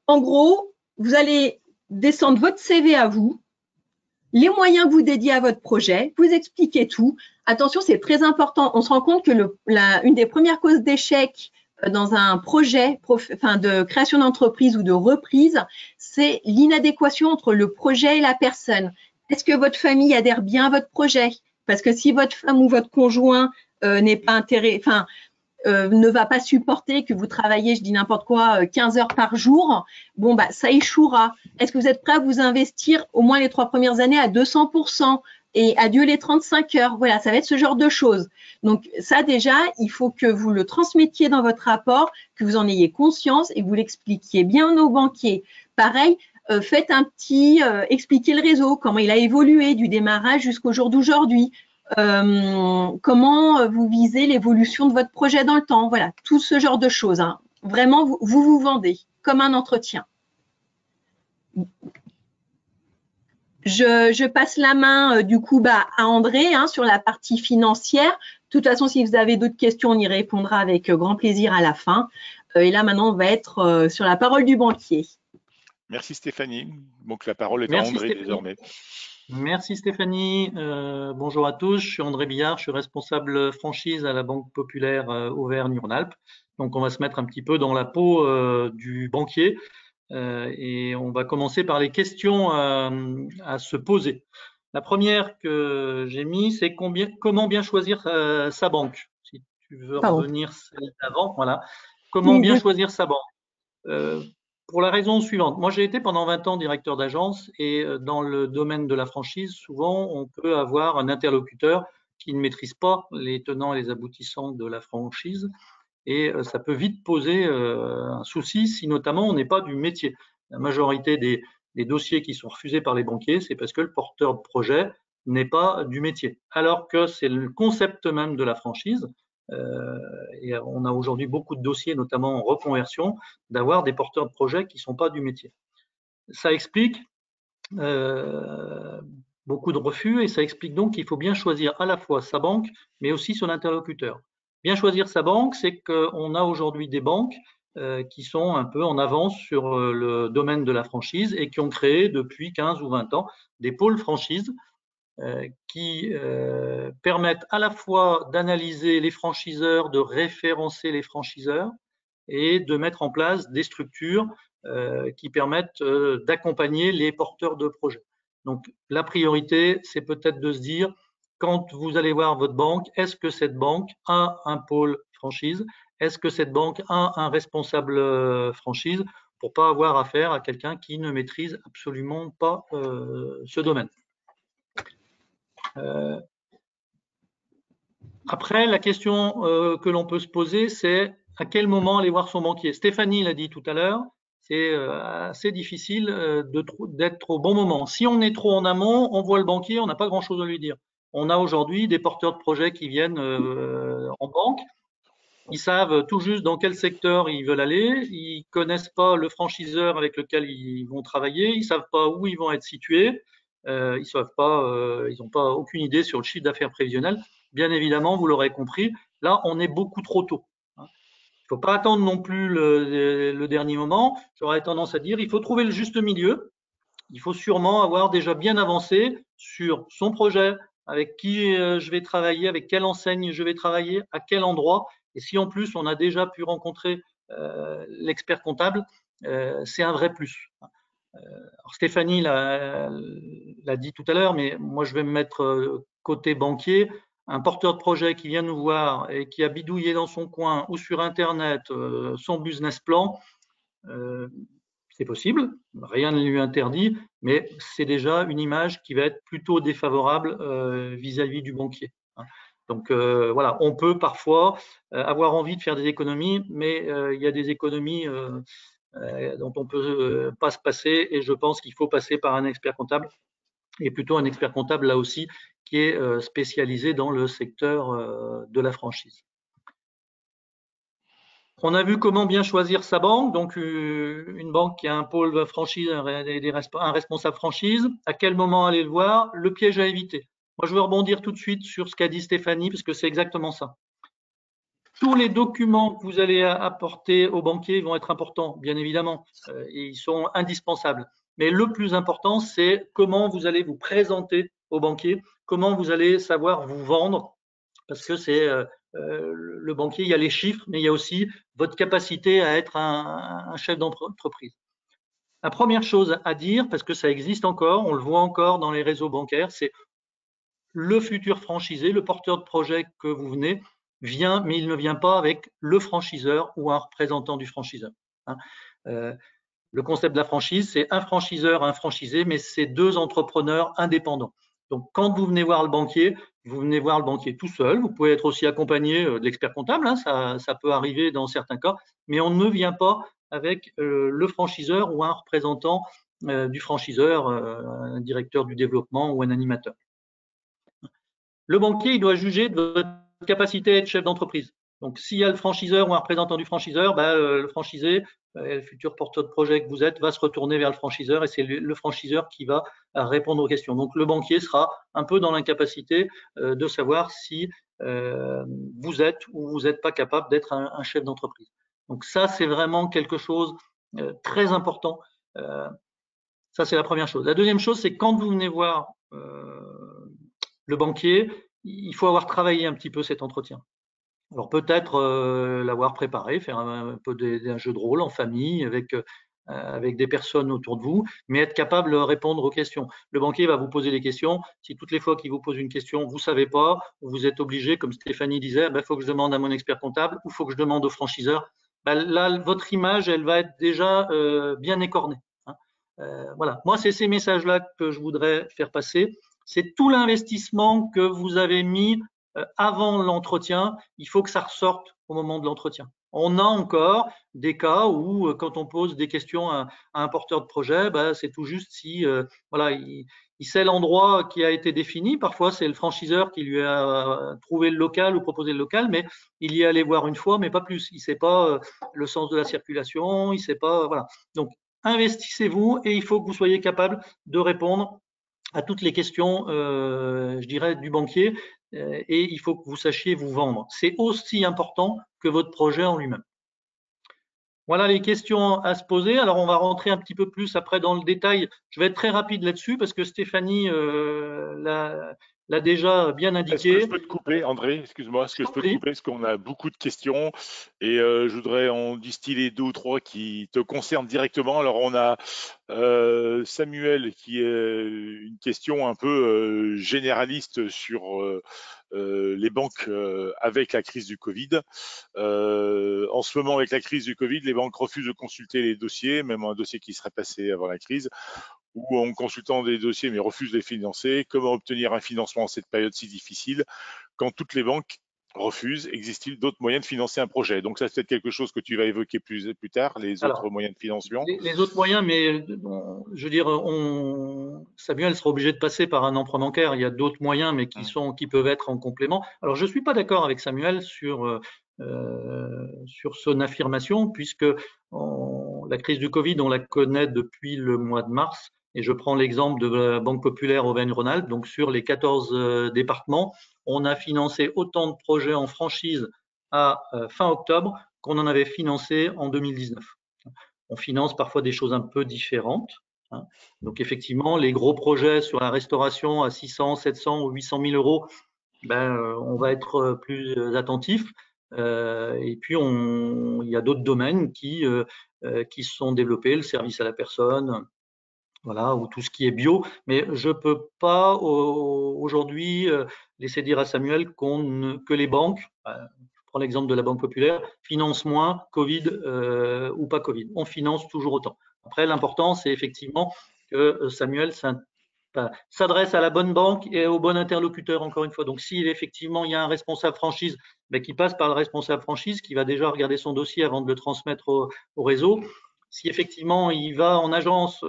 En gros, vous allez descendre votre CV à vous, les moyens que vous dédiez à votre projet, vous expliquez tout. Attention, c'est très important. On se rend compte que une des premières causes d'échec dans un projet de création d'entreprise ou de reprise, c'est l'inadéquation entre le projet et la personne. Est-ce que votre famille adhère bien à votre projet? Parce que si votre femme ou votre conjoint n'est pas intéressé, ne va pas supporter que vous travaillez, je dis n'importe quoi, 15 heures par jour, bon, bah, ça échouera. Est-ce que vous êtes prêt à vous investir au moins les 3 premières années à 200% et adieu les 35 heures? Voilà, ça va être ce genre de choses. Donc ça, déjà, il faut que vous le transmettiez dans votre rapport, que vous en ayez conscience et que vous l'expliquiez bien aux banquiers. Pareil, faites un petit, expliquez le réseau, comment il a évolué du démarrage jusqu'au jour d'aujourd'hui. Comment vous visez l'évolution de votre projet dans le temps. Voilà, tout ce genre de choses. Hein. Vraiment, vous vendez comme un entretien. Je passe la main du coup à André hein, sur la partie financière. De toute façon, si vous avez d'autres questions, on y répondra avec grand plaisir à la fin. Et là, maintenant, on va être sur la parole du banquier. Merci Stéphanie. Donc la parole est à Merci André Stéphanie. désormais. Merci Stéphanie. Bonjour à tous. Je suis André Billard. Je suis responsable franchise à la Banque Populaire Auvergne-Rhône-Alpes. Donc on va se mettre un petit peu dans la peau du banquier et on va commencer par les questions à se poser. La première que j'ai mise, c'est comment bien choisir sa banque. Si tu veux revenir celle d'avant, voilà. Comment bien choisir sa banque pour la raison suivante. Moi, j'ai été pendant 20 ans directeur d'agence et dans le domaine de la franchise, souvent, on peut avoir un interlocuteur qui ne maîtrise pas les tenants et les aboutissants de la franchise et ça peut vite poser un souci si notamment on n'est pas du métier. La majorité des dossiers qui sont refusés par les banquiers, c'est parce que le porteur de projet n'est pas du métier, alors que c'est le concept même de la franchise. Et on a aujourd'hui beaucoup de dossiers, notamment en reconversion, d'avoir des porteurs de projets qui ne sont pas du métier. Ça explique beaucoup de refus et ça explique donc qu'il faut bien choisir à la fois sa banque, mais aussi son interlocuteur. Bien choisir sa banque, c'est qu'on a aujourd'hui des banques qui sont un peu en avance sur le domaine de la franchise et qui ont créé depuis 15 ou 20 ans des pôles franchises qui permettent à la fois d'analyser les franchiseurs, de référencer les franchiseurs et de mettre en place des structures qui permettent d'accompagner les porteurs de projets. Donc la priorité, c'est peut-être de se dire, quand vous allez voir votre banque, est-ce que cette banque a un pôle franchise? Est-ce que cette banque a un responsable franchise pour pas avoir affaire à quelqu'un qui ne maîtrise absolument pas ce domaine? Après, la question que l'on peut se poser, c'est à quel moment aller voir son banquier. Stéphanie l'a dit tout à l'heure, c'est assez difficile d'être au bon moment. Si on est trop en amont, on voit le banquier, on n'a pas grand-chose à lui dire. On a aujourd'hui des porteurs de projets qui viennent en banque. Ils savent tout juste dans quel secteur ils veulent aller. Ils connaissent pas le franchiseur avec lequel ils vont travailler. Ils savent pas où ils vont être situés. Ils savent pas, ils n'ont pas aucune idée sur le chiffre d'affaires prévisionnel. Bien évidemment, vous l'aurez compris, là, on est beaucoup trop tôt. Il ne faut pas attendre non plus le dernier moment. J'aurais tendance à dire, il faut trouver le juste milieu. Il faut sûrement avoir déjà bien avancé sur son projet, avec qui je vais travailler, avec quelle enseigne je vais travailler, à quel endroit. Et si en plus on a déjà pu rencontrer l'expert comptable, c'est un vrai plus. Alors Stéphanie l'a dit tout à l'heure, mais moi je vais me mettre côté banquier. Un porteur de projet qui vient nous voir et qui a bidouillé dans son coin ou sur Internet son business plan, c'est possible, rien ne lui interdit, mais c'est déjà une image qui va être plutôt défavorable vis-à-vis du banquier. Donc voilà, on peut parfois avoir envie de faire des économies, mais il y a des économies dont on peut pas se passer, et je pense qu'il faut passer par un expert comptable, et plutôt un expert comptable là aussi qui est spécialisé dans le secteur de la franchise. On a vu comment bien choisir sa banque, donc une banque qui a un pôle franchise, un responsable franchise. À quel moment aller le voir? Le piège à éviter. Moi, je veux rebondir tout de suite sur ce qu'a dit Stéphanie, parce que c'est exactement ça. Tous les documents que vous allez apporter aux banquiers vont être importants, bien évidemment, et ils sont indispensables. Mais le plus important, c'est comment vous allez vous présenter aux banquiers, comment vous allez savoir vous vendre, parce que c'est le banquier, il y a les chiffres, mais il y a aussi votre capacité à être un chef d'entreprise. La première chose à dire, parce que ça existe encore, on le voit encore dans les réseaux bancaires, c'est le futur franchisé, le porteur de projet que vous venez, vient, mais il ne vient pas avec le franchiseur ou un représentant du franchiseur. Le concept de la franchise, c'est un franchiseur, un franchisé, mais c'est deux entrepreneurs indépendants. Donc, quand vous venez voir le banquier, vous venez voir le banquier tout seul. Vous pouvez être aussi accompagné de l'expert comptable, ça peut arriver dans certains cas, mais on ne vient pas avec le franchiseur ou un représentant du franchiseur, un directeur du développement ou un animateur. Le banquier, il doit juger de votre capacité à être chef d'entreprise. Donc, s'il y a le franchiseur ou un représentant du franchiseur, le franchisé, le futur porteur de projet que vous êtes, va se retourner vers le franchiseur et c'est le franchiseur qui va répondre aux questions. Donc, le banquier sera un peu dans l'incapacité de savoir si vous êtes ou vous n'êtes pas capable d'être un chef d'entreprise. Donc, ça, c'est vraiment quelque chose très important. Ça, c'est la première chose. La deuxième chose, c'est quand vous venez voir le banquier, il faut avoir travaillé un petit peu cet entretien. Alors peut-être l'avoir préparé, faire un peu un jeu de rôle en famille avec des personnes autour de vous, mais être capable de répondre aux questions. Le banquier va vous poser des questions. Si toutes les fois qu'il vous pose une question, vous ne savez pas, ou vous êtes obligé, comme Stéphanie disait, faut que je demande à mon expert comptable ou faut que je demande au franchiseur. Là, votre image, elle va être déjà bien écornée. Voilà. Moi, c'est ces messages-là que je voudrais faire passer. C'est tout l'investissement que vous avez mis avant l'entretien. Il faut que ça ressorte au moment de l'entretien. On a encore des cas où, quand on pose des questions à un porteur de projet, c'est tout juste si voilà, il sait l'endroit qui a été défini. Parfois, c'est le franchiseur qui lui a trouvé le local ou proposé le local, mais il y est allé voir une fois, mais pas plus. Il ne sait pas le sens de la circulation, il ne sait pas. Voilà. Donc, investissez-vous et il faut que vous soyez capable de répondre à toutes les questions, je dirais, du banquier et il faut que vous sachiez vous vendre. C'est aussi important que votre projet en lui-même. Voilà les questions à se poser. Alors, on va rentrer un petit peu plus après dans le détail. Je vais être très rapide là-dessus parce que Stéphanie l'a déjà bien indiqué. Est-ce que je peux te couper, André? Excuse-moi, est-ce que je peux te couper parce qu'on a beaucoup de questions et je voudrais en distiller deux ou trois qui te concernent directement. Alors, on a Samuel qui a une question un peu généraliste sur les banques avec la crise du Covid. En ce moment, avec la crise du Covid, les banques refusent de consulter les dossiers, même un dossier qui serait passé avant la crise, ou en consultant des dossiers mais refusent de les financer. Comment obtenir un financement en cette période si difficile quand toutes les banques refusent? Existe-t-il d'autres moyens de financer un projet? Donc ça, c'est peut-être quelque chose que tu vas évoquer plus tard, les autres moyens de financement. Les autres moyens, mais je veux dire, Samuel sera obligé de passer par un emprunt bancaire. Il y a d'autres moyens, mais qui peuvent être en complément. Alors, je ne suis pas d'accord avec Samuel sur son affirmation, puisque la crise du Covid, on la connaît depuis le mois de mars. Et je prends l'exemple de la Banque Populaire Auvergne-Rhône-Alpes. Donc, sur les 14 départements, on a financé autant de projets en franchise à fin octobre qu'on en avait financé en 2019. On finance parfois des choses un peu différentes. Donc, effectivement, les gros projets sur la restauration à 600, 700 ou 800 000 euros, on va être plus attentif. Et puis, il y a d'autres domaines qui se sont développés, le service à la personne, voilà, ou tout ce qui est bio. Mais je ne peux pas aujourd'hui laisser dire à Samuel que les banques, je prends l'exemple de la Banque Populaire, financent moins Covid ou pas Covid. On finance toujours autant. Après, l'important, c'est effectivement que Samuel s'adresse à la bonne banque et au bon interlocuteur, encore une fois. Donc, si effectivement il y a un responsable franchise, qui passe par le responsable franchise, qui va déjà regarder son dossier avant de le transmettre au réseau. Si effectivement il va en agence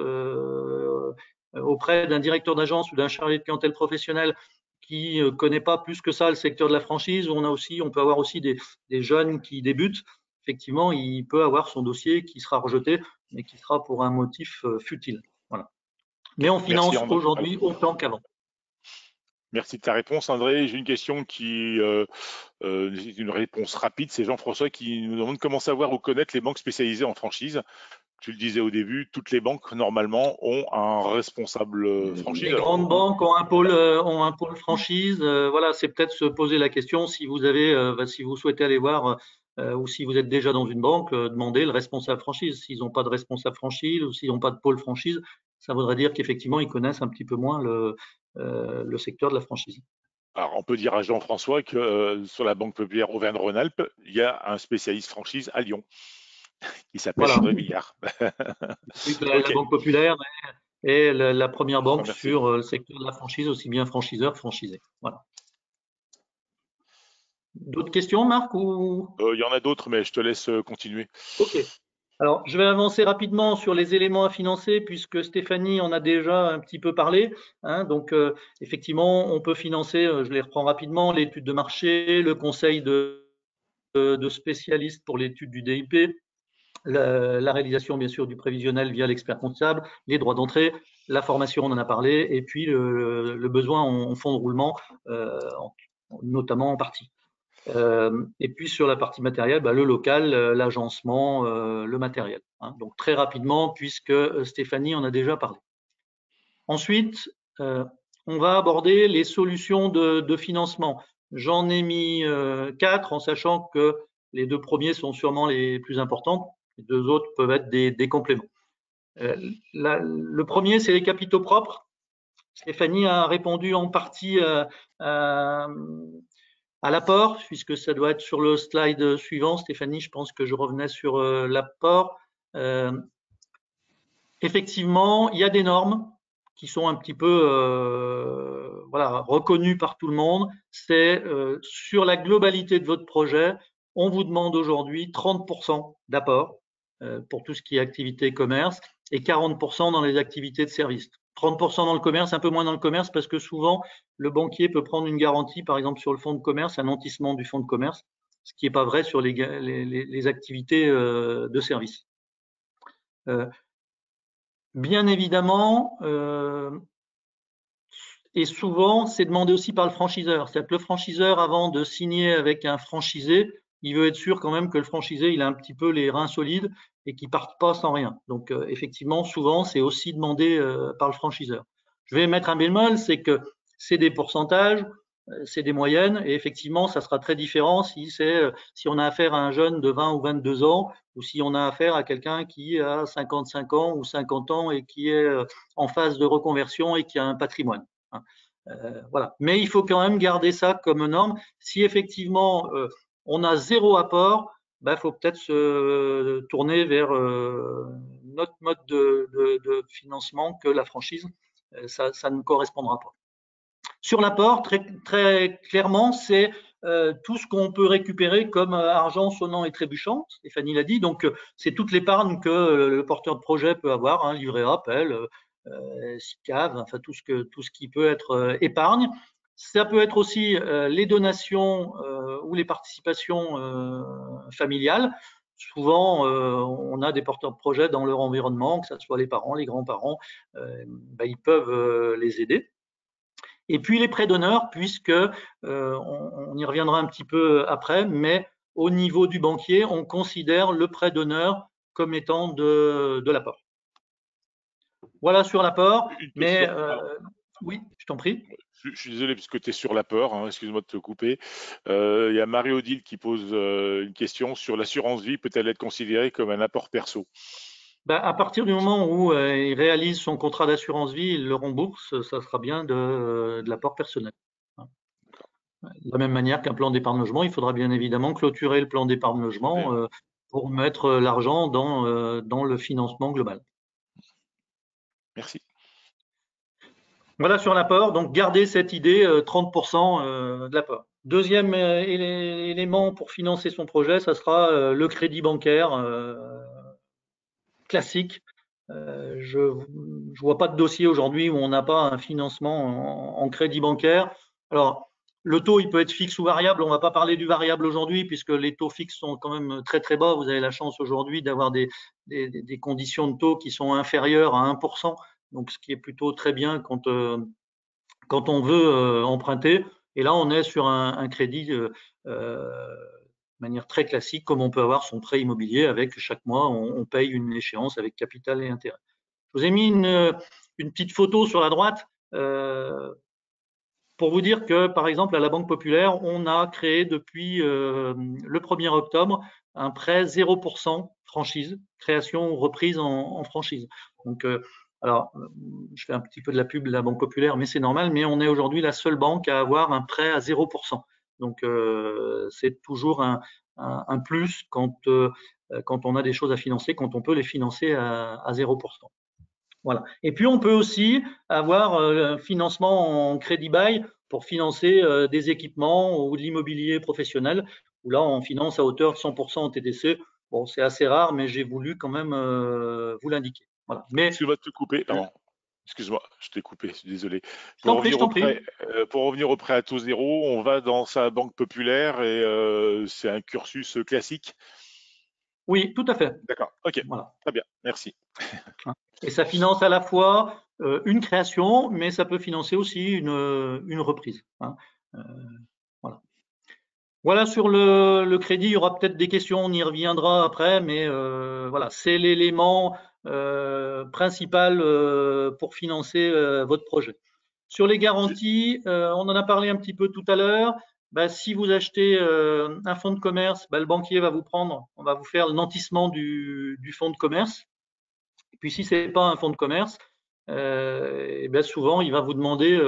auprès d'un directeur d'agence ou d'un chargé de clientèle professionnel qui ne connaît pas plus que ça le secteur de la franchise, on peut avoir aussi des jeunes qui débutent. Effectivement, il peut avoir son dossier qui sera rejeté, mais qui sera pour un motif futile. Voilà. Mais on finance aujourd'hui autant qu'avant. Merci de ta réponse, André. J'ai une question qui est une réponse rapide. C'est Jean-François qui nous demande comment savoir ou connaître les banques spécialisées en franchise. Tu le disais au début, toutes les banques, normalement, ont un responsable franchise. Les grandes banques ont un pôle franchise. Voilà, c'est peut-être se poser la question si vous souhaitez aller voir ou si vous êtes déjà dans une banque, demandez le responsable franchise. S'ils n'ont pas de responsable franchise ou s'ils n'ont pas de pôle franchise, ça voudrait dire qu'effectivement, ils connaissent un petit peu moins le secteur de la franchise. Alors, on peut dire à Jean-François que sur la Banque Populaire Auvergne-Rhône-Alpes, il y a un spécialiste franchise à Lyon qui s'appelle Voilà. André Billard. Oui, la Ok, Banque Populaire est la première je te banque remercie. sur le secteur de la franchise, aussi bien franchiseur que franchisé. Voilà. D'autres questions, Marc, ou... Il y en a d'autres, mais je te laisse continuer. Ok. Alors, je vais avancer rapidement sur les éléments à financer puisque Stéphanie en a déjà un petit peu parlé. Hein. Donc, effectivement, on peut financer, je les reprends rapidement, l'étude de marché, le conseil de spécialistes pour l'étude du DIP, la réalisation, bien sûr, du prévisionnel via l'expert comptable, les droits d'entrée, la formation, on en a parlé, et puis le besoin en fonds de roulement, notamment en partie. Et puis sur la partie matérielle, le local, l'agencement, le matériel. Hein. Donc très rapidement, puisque Stéphanie en a déjà parlé. Ensuite, on va aborder les solutions de financement. J'en ai mis 4 en sachant que les 2 premiers sont sûrement les plus importants. Les 2 autres peuvent être des compléments. Le premier, c'est les capitaux propres. Stéphanie a répondu en partie à l'apport, puisque ça doit être sur le slide suivant. Stéphanie, je pense que je revenais sur l'apport. Effectivement, il y a des normes qui sont un petit peu reconnues par tout le monde. C'est sur la globalité de votre projet, on vous demande aujourd'hui 30% d'apport pour tout ce qui est activité commerce et 40% dans les activités de service. 30% dans le commerce, un peu moins dans le commerce parce que souvent le banquier peut prendre une garantie, par exemple sur le fonds de commerce, un nantissement du fonds de commerce, ce qui n'est pas vrai sur les activités de service. Bien évidemment, et souvent, c'est demandé aussi par le franchiseur. C'est-à-dire que le franchiseur, avant de signer avec un franchisé, il veut être sûr quand même que le franchisé, il a un petit peu les reins solides et qu'il ne parte pas sans rien. Donc, effectivement, souvent, c'est aussi demandé par le franchiseur. Je vais mettre un bémol, c'est que c'est des pourcentages, c'est des moyennes, et effectivement, ça sera très différent si on a affaire à un jeune de 20 ou 22 ans, ou si on a affaire à quelqu'un qui a 55 ans ou 50 ans et qui est en phase de reconversion et qui a un patrimoine. Voilà. Mais il faut quand même garder ça comme norme. Si effectivement on a 0 apport, il faut peut-être se tourner vers notre mode de financement que la franchise. Ça ne correspondra pas. Sur l'apport, très clairement, c'est tout ce qu'on peut récupérer comme argent sonnant et trébuchant. Stéphanie l'a dit. Donc, c'est toute l'épargne que le porteur de projet peut avoir, livret A, appel, SICAV, enfin tout ce qui peut être épargne. Ça peut être aussi les donations ou les participations familiales. Souvent, on a des porteurs de projets dans leur environnement, que ce soit les parents, les grands-parents, ils peuvent les aider. Et puis les prêts d'honneur, puisque on y reviendra un petit peu après, mais au niveau du banquier, on considère le prêt d'honneur comme étant de l'apport. Voilà sur l'apport, mais oui, je t'en prie. Je suis désolé parce que tu es sur l'apport, hein, excuse-moi de te couper. Il y a Marie-Odile qui pose une question sur l'assurance vie, peut-elle être considérée comme un apport perso? À partir du moment où il réalise son contrat d'assurance vie, il le rembourse, ça sera bien de l'apport personnel. De la même manière qu'un plan d'épargne logement, il faudra bien évidemment clôturer le plan d'épargne logement pour mettre l'argent dans le financement global. Merci. Voilà sur l'apport, donc gardez cette idée 30% de l'apport. Deuxième élément pour financer son projet, ça sera le crédit bancaire classique. Je ne vois pas de dossier aujourd'hui où on n'a pas un financement en crédit bancaire. Alors, le taux, il peut être fixe ou variable. On ne va pas parler du variable aujourd'hui puisque les taux fixes sont quand même très très bas. Vous avez la chance aujourd'hui d'avoir des conditions de taux qui sont inférieures à 1%. Donc, ce qui est plutôt très bien quand on veut emprunter. Et là, on est sur un crédit de manière très classique, comme on peut avoir son prêt immobilier avec chaque mois, on paye une échéance avec capital et intérêt. Je vous ai mis une petite photo sur la droite pour vous dire que, par exemple, à la Banque Populaire, on a créé depuis le 1er octobre un prêt 0% franchise, création ou reprise en franchise. Donc, Alors, je fais un petit peu de la pub de la Banque Populaire, mais c'est normal, mais on est aujourd'hui la seule banque à avoir un prêt à 0%. Donc, c'est toujours un plus quand on a des choses à financer, quand on peut les financer à 0%. Voilà. Et puis, on peut aussi avoir un financement en crédit bail pour financer des équipements ou de l'immobilier professionnel, où là, on finance à hauteur de 100% en TDC. Bon, c'est assez rare, mais j'ai voulu quand même vous l'indiquer. Voilà. Mais Excuse-moi de te couper, pardon. Excuse-moi, je t'ai coupé, je suis désolé. je t'en prie, je t'en prie. Pour revenir au prêt à taux zéro, on va dans sa banque populaire et c'est un cursus classique. Oui, tout à fait. D'accord, ok, Voilà. très bien, merci. Et ça finance à la fois une création, mais ça peut financer aussi une reprise. Hein. Voilà. Voilà sur le crédit, il y aura peut-être des questions, on y reviendra après, mais voilà, c'est l'élément principal pour financer votre projet. Sur les garanties, on en a parlé un petit peu tout à l'heure. Bah, si vous achetez un fonds de commerce, bah, le banquier va on va vous faire le nantissement du fonds de commerce. Et puis si c'est pas un fonds de commerce, et bien souvent il va vous demander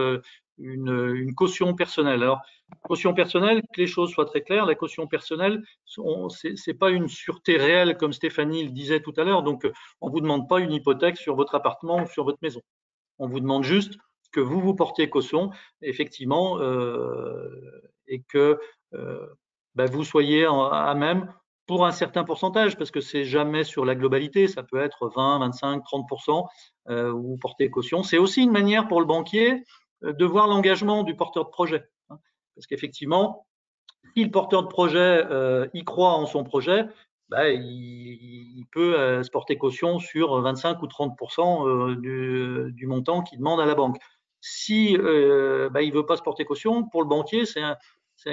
une caution personnelle. Alors caution personnelle, que les choses soient très claires, la caution personnelle, c'est pas une sûreté réelle comme Stéphanie le disait tout à l'heure. Donc on vous demande pas une hypothèque sur votre appartement ou sur votre maison. On vous demande juste que vous portiez caution, effectivement, et que vous soyez à même pour un certain pourcentage, parce que c'est jamais sur la globalité, ça peut être 20, 25, 30% où vous portez caution. C'est aussi une manière pour le banquier de voir l'engagement du porteur de projet. Hein, parce qu'effectivement, si le porteur de projet y croit en son projet, il peut se porter caution sur 25 ou 30% du montant qu'il demande à la banque. Si il ne veut pas se porter caution, pour le banquier, c'est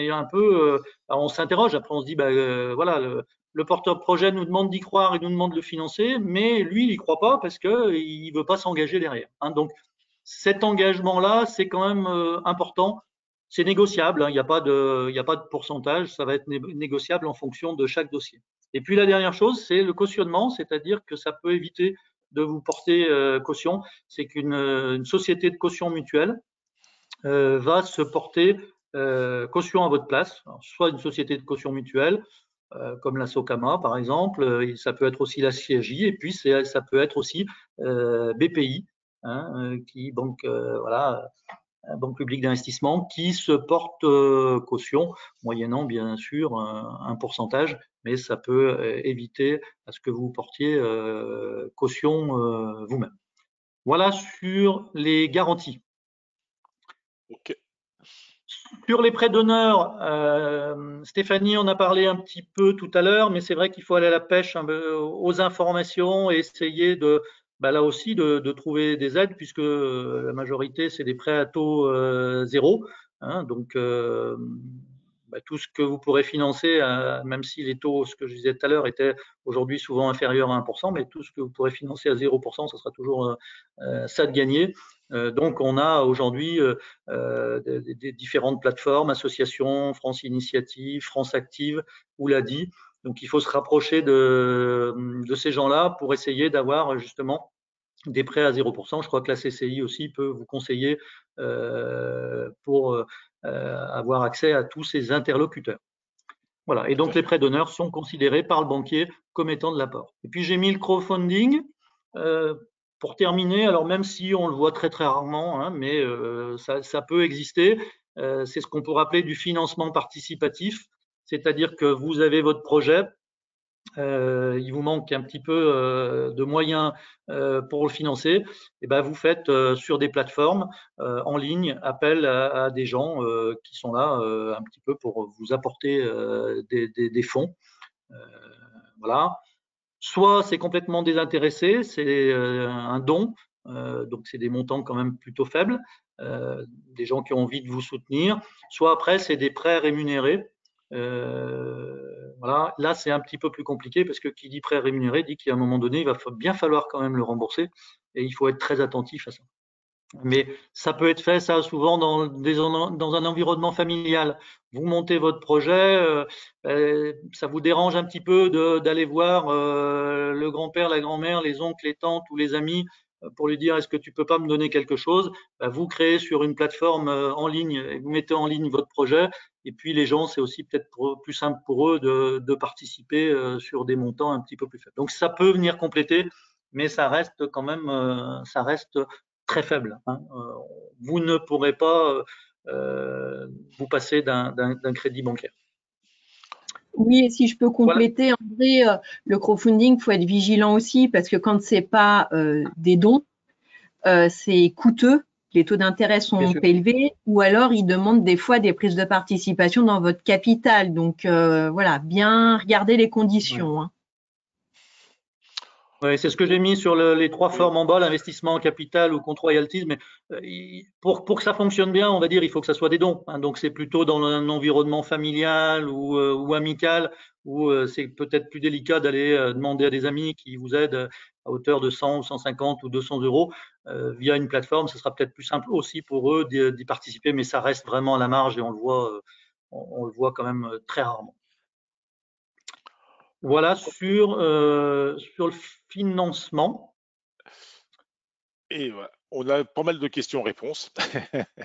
un peu. On s'interroge, après on se dit, voilà, le porteur de projet nous demande d'y croire et nous demande de le financer, mais lui, il n'y croit pas parce qu'il ne veut pas s'engager derrière. Hein. Donc, cet engagement-là, c'est quand même important. C'est négociable, hein, il n'y a pas de pourcentage, ça va être négociable en fonction de chaque dossier. Et puis la dernière chose, c'est le cautionnement, c'est-à-dire que ça peut éviter de vous porter caution. C'est qu'une société de caution mutuelle va se porter caution à votre place, alors, soit une société de caution mutuelle, comme la Socama par exemple, ça peut être aussi la CIJ, et puis ça peut être aussi BPI, hein, voilà, Banque publique d'investissement, qui se porte caution, moyennant bien sûr un pourcentage, mais ça peut éviter à ce que vous portiez caution vous-même. Voilà sur les garanties. Ok. Sur les prêts d'honneur, Stéphanie en a parlé un petit peu tout à l'heure, mais c'est vrai qu'il faut aller à la pêche aux informations et essayer là aussi de trouver des aides, puisque la majorité, c'est des prêts à taux zéro. Hein, donc, tout ce que vous pourrez financer, même si les taux, ce que je disais tout à l'heure, étaient aujourd'hui souvent inférieurs à 1%, mais tout ce que vous pourrez financer à 0%, ça sera toujours ça de gagner. Donc, on a aujourd'hui des différentes plateformes, associations, France Initiative, France Active, ou l'ADI. Donc, il faut se rapprocher de ces gens-là pour essayer d'avoir justement des prêts à 0%. Je crois que la CCI aussi peut vous conseiller pour avoir accès à tous ces interlocuteurs. Voilà. Et donc, les prêts d'honneur sont considérés par le banquier comme étant de l'apport. Et puis, j'ai mis le crowdfunding. Pour terminer, alors même si on le voit très très rarement, hein, mais ça peut exister, c'est ce qu'on pourrait appeler du financement participatif, c'est-à-dire que vous avez votre projet, il vous manque un petit peu de moyens pour le financer, et ben vous faites sur des plateformes en ligne appel à des gens qui sont là un petit peu pour vous apporter des fonds. Voilà. Soit c'est complètement désintéressé, c'est un don, donc c'est des montants quand même plutôt faibles, des gens qui ont envie de vous soutenir. Soit après c'est des prêts rémunérés. Voilà, là c'est un petit peu plus compliqué parce que qui dit prêt rémunéré dit qu'à un moment donné il va bien falloir quand même le rembourser et il faut être très attentif à ça. Mais ça peut être fait, ça, souvent dans un environnement familial. Vous montez votre projet, ça vous dérange un petit peu d'aller voir le grand-père, la grand-mère, les oncles, les tantes ou les amis pour lui dire est-ce que tu peux pas me donner quelque chose, vous créez sur une plateforme en ligne, vous mettez en ligne votre projet, et puis les gens, c'est aussi peut-être plus simple pour eux de participer sur des montants un petit peu plus faibles. Donc ça peut venir compléter, mais ça reste quand même, ça reste très faible. Vous ne pourrez pas vous passer d'un crédit bancaire. Oui, et si je peux compléter, en vrai, le crowdfunding, faut être vigilant aussi parce que quand c'est pas des dons, c'est coûteux, les taux d'intérêt sont élevés, ou alors ils demandent des fois des prises de participation dans votre capital. Donc voilà, bien regarder les conditions. Ouais. Oui, c'est ce que j'ai mis sur les trois formes en bas, l'investissement en capital ou contre royalties. Mais pour que ça fonctionne bien, on va dire, il faut que ça soit des dons. Donc c'est plutôt dans un environnement familial ou amical où c'est peut-être plus délicat d'aller demander à des amis qui vous aident à hauteur de 100 ou 150 ou 200 euros via une plateforme. Ce sera peut-être plus simple aussi pour eux d'y participer, mais ça reste vraiment à la marge et on le voit quand même très rarement. Voilà sur le financement. Et voilà. On a pas mal de questions-réponses.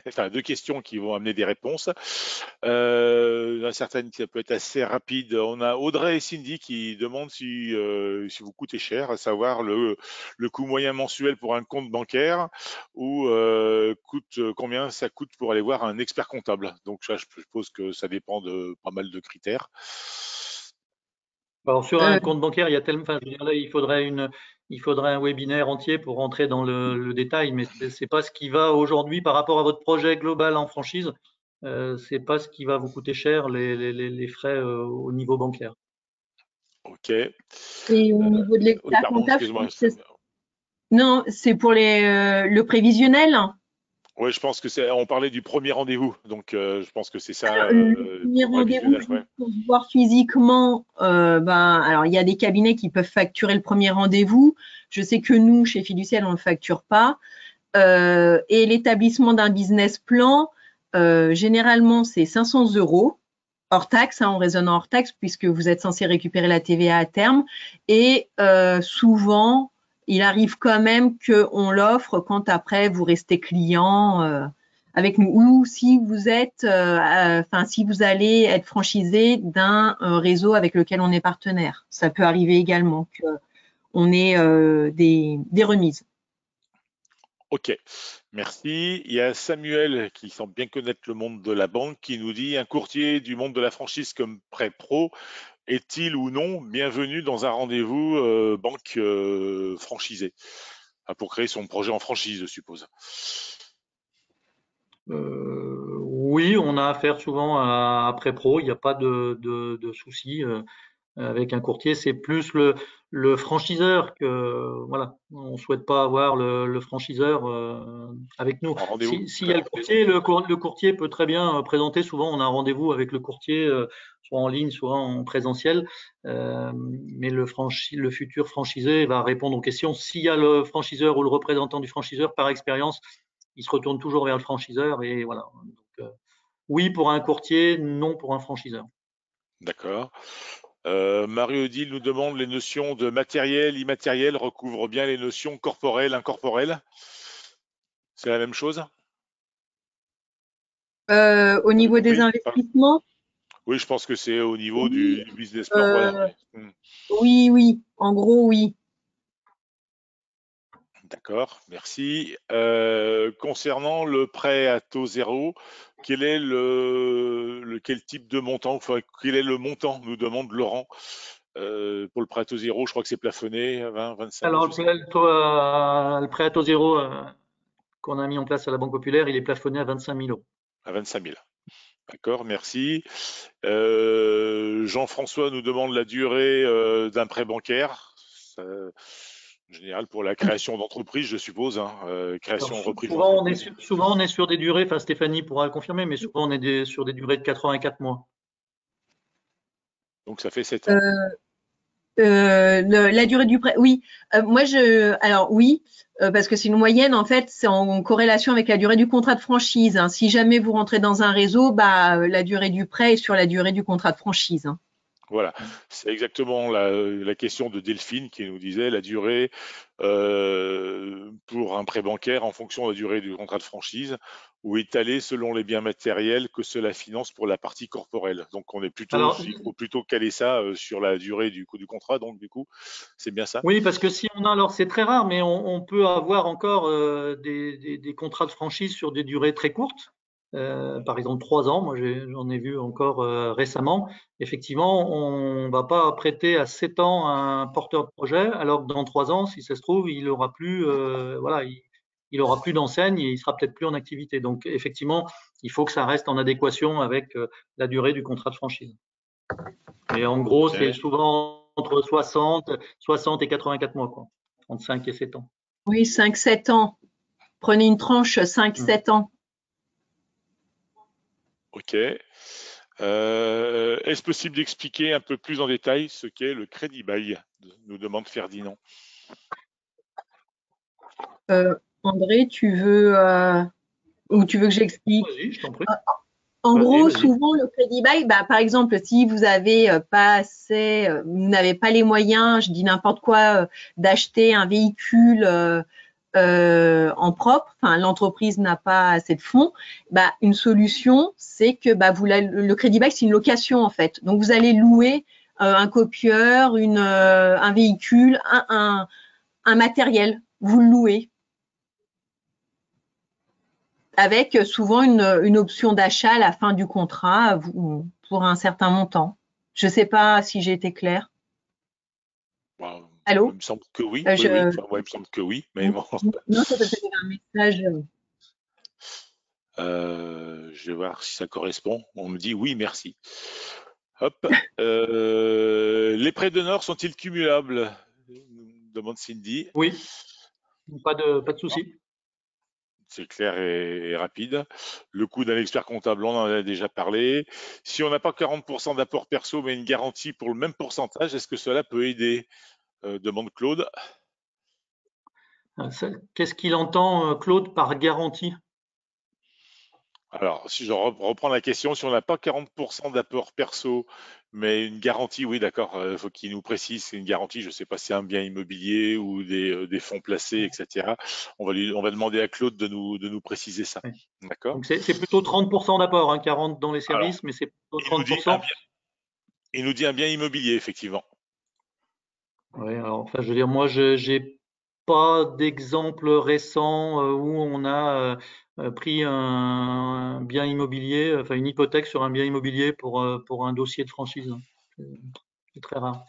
Enfin, 2 questions qui vont amener des réponses. Certaines qui peut être assez rapide. On a Audrey et Cindy qui demandent si vous coûtez cher, à savoir le coût moyen mensuel pour un compte bancaire ou combien ça coûte pour aller voir un expert comptable. Donc ça, je suppose que ça dépend de pas mal de critères. Alors sur un compte bancaire, il y a tellement, enfin, je veux dire, là, il faudrait un webinaire entier pour rentrer dans le détail, mais c'est pas ce qui va aujourd'hui par rapport à votre projet global en franchise. C'est pas ce qui va vous coûter cher les frais au niveau bancaire. Ok. Et au niveau de l'expert comptable, non, c'est pour le prévisionnel. Oui, je pense que on parlait du premier rendez-vous, donc je pense que c'est ça. Alors, le premier rendez-vous, pour se voir physiquement, alors il y a des cabinets qui peuvent facturer le premier rendez-vous. Je sais que nous, chez Fiduciel, on ne le facture pas. Et l'établissement d'un business plan, généralement, c'est 500 € hors taxe, on raisonne hors taxe puisque vous êtes censé récupérer la TVA à terme. Et souvent, il arrive quand même qu'on l'offre quand après vous restez client avec nous, ou si vous êtes, si vous allez être franchisé d'un réseau avec lequel on est partenaire. Ça peut arriver également qu'on ait des remises. Ok, merci. Il y a Samuel qui semble bien connaître le monde de la banque qui nous dit: un courtier du monde de la franchise comme Prêt Pro est-il ou non bienvenu dans un rendez-vous banque franchisée pour créer son projet en franchise, je suppose. Oui, on a affaire souvent à Prêt Pro, il n'y a pas de souci. Avec un courtier, c'est plus le franchiseur que voilà, on souhaite pas avoir le franchiseur avec nous. S'il y a le courtier peut très bien présenter. Souvent, on a un rendez-vous avec le courtier, soit en ligne, soit en présentiel. Mais le futur franchisé va répondre aux questions. S'il y a le franchiseur ou le représentant du franchiseur, par expérience, il se retourne toujours vers le franchiseur et voilà. Donc, oui pour un courtier, non pour un franchiseur. D'accord. Marie-Odile nous demande: les notions de matériel, immatériel recouvrent bien les notions corporelles, incorporelles? C'est la même chose? Au niveau des investissements? Oui, je pense que c'est au niveau du business plan. Voilà. Oui, en gros, oui. D'accord, merci. Concernant le prêt à taux zéro, quel est quel type de montant, enfin, quel est le montant, nous demande Laurent, pour le prêt à taux zéro? Je crois que c'est plafonné à 20, 25 000. Alors, le prêt à taux zéro qu'on a mis en place à la Banque Populaire, il est plafonné à 25 000 €. À 25 000. D'accord, merci. Jean-François nous demande la durée d'un prêt bancaire. En général, pour la création d'entreprise, je suppose. Création, reprise d'entreprise. Souvent, on est sur des durées, enfin Stéphanie pourra le confirmer, mais souvent on est sur des durées de 84 mois. Donc ça fait 7 ans. La durée du prêt, oui. Alors oui, parce que c'est une moyenne, en fait, c'est en corrélation avec la durée du contrat de franchise. Si jamais vous rentrez dans un réseau, la durée du prêt est sur la durée du contrat de franchise. Voilà, c'est exactement la question de Delphine qui nous disait la durée pour un prêt bancaire en fonction de la durée du contrat de franchise ou étalée selon les biens matériels que cela finance pour la partie corporelle. Donc on est plutôt, Alors, il faut plutôt caler ça sur la durée du contrat. Donc du coup, c'est bien ça. oui, parce que si on a, alors c'est très rare, mais on peut avoir encore des contrats de franchise sur des durées très courtes. Par exemple, 3 ans. Moi, j'en ai vu encore récemment. Effectivement, on va pas prêter à 7 ans à un porteur de projet, alors que dans 3 ans, si ça se trouve, il aura plus, voilà, il aura plus d'enseigne et il sera peut-être plus en activité. Donc, effectivement, il faut que ça reste en adéquation avec la durée du contrat de franchise. Et en gros, Ok. c'est souvent entre 60 et 84 mois, quoi. Entre 5 et 7 ans. Oui, 5-7 ans. Prenez une tranche 5-7 ans. Ok. Est-ce possible d'expliquer un peu plus en détail ce qu'est le crédit bail, nous demande Ferdinand. André, tu veux ou tu veux que j'explique? Vas-y, je t'en prie. En Vas-y, gros, vas-y. souvent le crédit bail, par exemple, si vous avez pas assez, vous n'avez pas les moyens, je dis n'importe quoi, d'acheter un véhicule en propre, enfin l'entreprise n'a pas assez de fonds, une solution, c'est que le crédit bail, c'est une location en fait. Donc vous allez louer un copieur, un véhicule, un matériel, vous le louez. Avec souvent une option d'achat à la fin du contrat pour un certain montant. Je ne sais pas si j'ai été claire. Bon, il Allô? me semble que oui. Oui, oui. Enfin, ouais, il me semble que oui, mais bon. Non, c'est parce que j'avais un message. Je vais voir si ça correspond. On me dit oui, merci. Hop. Les prêts d'honneur sont-ils cumulables? Nous demande Cindy. Oui, pas de D'accord. souci. C'est clair et rapide. Le coût d'un expert comptable, on en a déjà parlé. Si on n'a pas 40% d'apport perso, mais une garantie pour le même pourcentage, est-ce que cela peut aider? Demande Claude. Qu'est-ce qu'il entend, Claude, par garantie? Alors, si je reprends la question, si on n'a pas 40% d'apport perso, mais une garantie, oui, d'accord, faut qu'il nous précise, c'est une garantie, je ne sais pas si c'est un bien immobilier ou des fonds placés, etc. On va demander à Claude de nous préciser ça. Oui. D'accord? Donc c'est plutôt 30% d'apport, hein, 40 dans les Alors, services, mais c'est plutôt il nous dit un 30%. bien, il nous dit un bien immobilier, effectivement. Oui, alors, enfin, je veux dire, moi, je n'ai pas d'exemple récent où on a pris un bien immobilier, enfin une hypothèque sur un bien immobilier pour un dossier de franchise. C'est c'est très rare.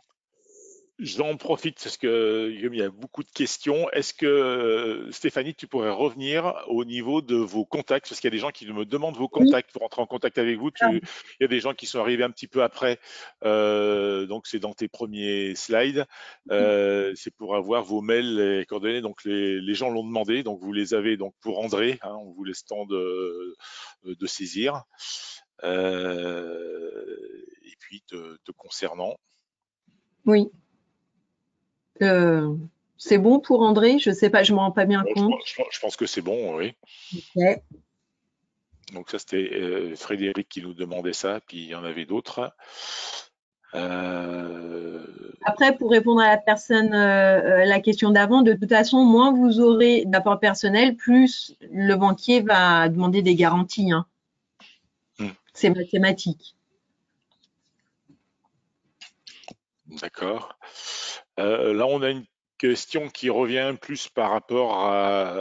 J'en profite parce que Guillaume, il y a beaucoup de questions. Est-ce que Stéphanie, tu pourrais revenir au niveau de vos contacts? Parce qu'il y a des gens qui me demandent vos Oui, contacts pour entrer en contact avec vous. Il y a des gens qui sont arrivés un petit peu après. Donc, c'est dans tes premiers slides. C'est pour avoir vos mails et coordonnées. Donc, les gens l'ont demandé. Donc, vous les avez donc pour André. Hein, on vous laisse temps de saisir. Et puis, te concernant. oui. C'est bon pour André? Je ne sais pas, je ne me rends pas bien Bon, compte. je pense que c'est bon, oui. Ok. Donc ça, c'était Frédéric qui nous demandait ça, puis il y en avait d'autres. Euh, Après, pour répondre à la personne, la question d'avant, de toute façon, moins vous aurez d'apport personnel, plus le banquier va demander des garanties, hein. C'est mathématique. D'accord. Là, on a une question qui revient plus par rapport à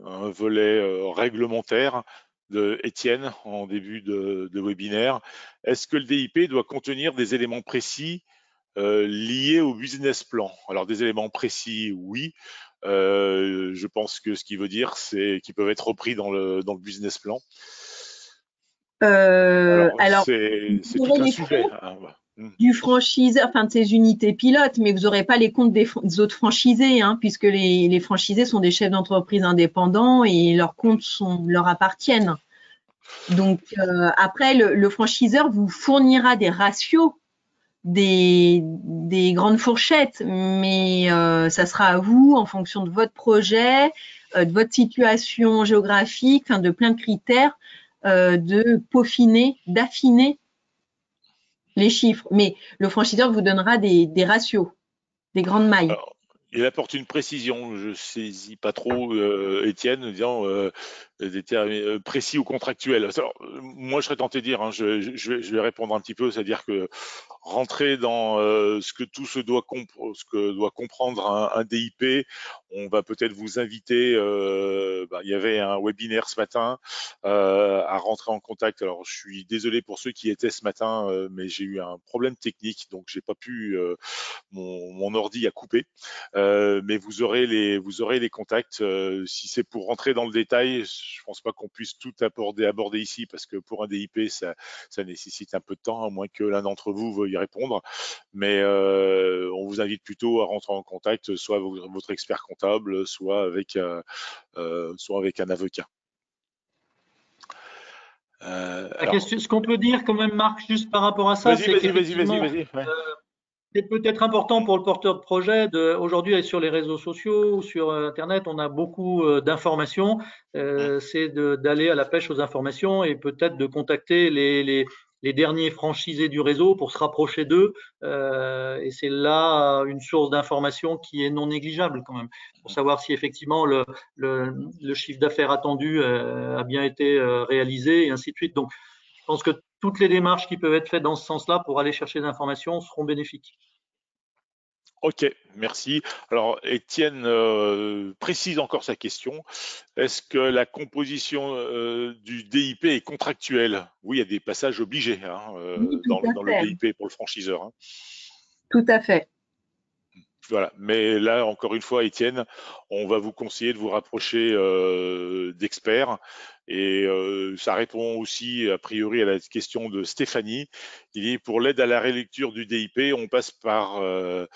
un volet réglementaire de Étienne en début de webinaire. Est-ce que le DIP doit contenir des éléments précis liés au business plan? Alors, des éléments précis, oui. Je pense que ce qu'il veut dire, c'est qu'ils peuvent être repris dans le business plan. Alors, Alors, c'est vous tout aurez un les sujet. comptes Hein. du franchiseur, enfin de ses unités pilotes, mais vous n'aurez pas les comptes des autres franchisés, hein, puisque les franchisés sont des chefs d'entreprise indépendants et leurs comptes leur appartiennent. Donc après, le franchiseur vous fournira des ratios, des grandes fourchettes, mais ça sera à vous, en fonction de votre projet, de votre situation géographique, de plein de critères, de peaufiner, d'affiner les chiffres, mais le franchiseur vous donnera des ratios, des grandes mailles. Alors, il apporte une précision, je saisis pas trop Étienne, disant des termes précis ou contractuels. Alors, moi, je serais tenté de dire, hein, je vais répondre un petit peu, c'est-à-dire que rentrer dans ce que doit comprendre un DIP. On va peut-être vous inviter. Il y avait un webinaire ce matin à rentrer en contact. Alors, je suis désolé pour ceux qui étaient ce matin, mais j'ai eu un problème technique, donc j'ai pas pu. Mon ordi a coupé, mais vous aurez les contacts. Si c'est pour rentrer dans le détail, je pense pas qu'on puisse tout aborder ici, parce que pour un DIP, ça nécessite un peu de temps, à moins que l'un d'entre vous veuille y répondre. Mais on vous invite plutôt à rentrer en contact, soit avec votre expert comptable, soit avec un avocat. Ce qu'on peut dire quand même, Marc, juste par rapport à ça, c'est qu'effectivement, Ouais. c'est peut-être important pour le porteur de projet aujourd'hui aller sur les réseaux sociaux ou sur Internet. On a beaucoup d'informations. C'est d'aller à la pêche aux informations et peut-être de contacter les derniers franchisés du réseau pour se rapprocher d'eux. Et c'est là une source d'information qui est non négligeable quand même, pour savoir si effectivement le chiffre d'affaires attendu a bien été réalisé et ainsi de suite. Donc, je pense que toutes les démarches qui peuvent être faites dans ce sens-là pour aller chercher des informations seront bénéfiques. Ok, merci. Alors, Étienne précise encore sa question. Est-ce que la composition du DIP est contractuelle? Oui, il y a des passages obligés Oui, tout à dans le fait. DIP pour le franchiseur. Hein. Tout à fait. Voilà. Mais là, encore une fois, Étienne, on va vous conseiller de vous rapprocher d'experts. Et ça répond aussi, a priori, à la question de Stéphanie. Il dit, pour l'aide à la relecture du DIP, on passe par un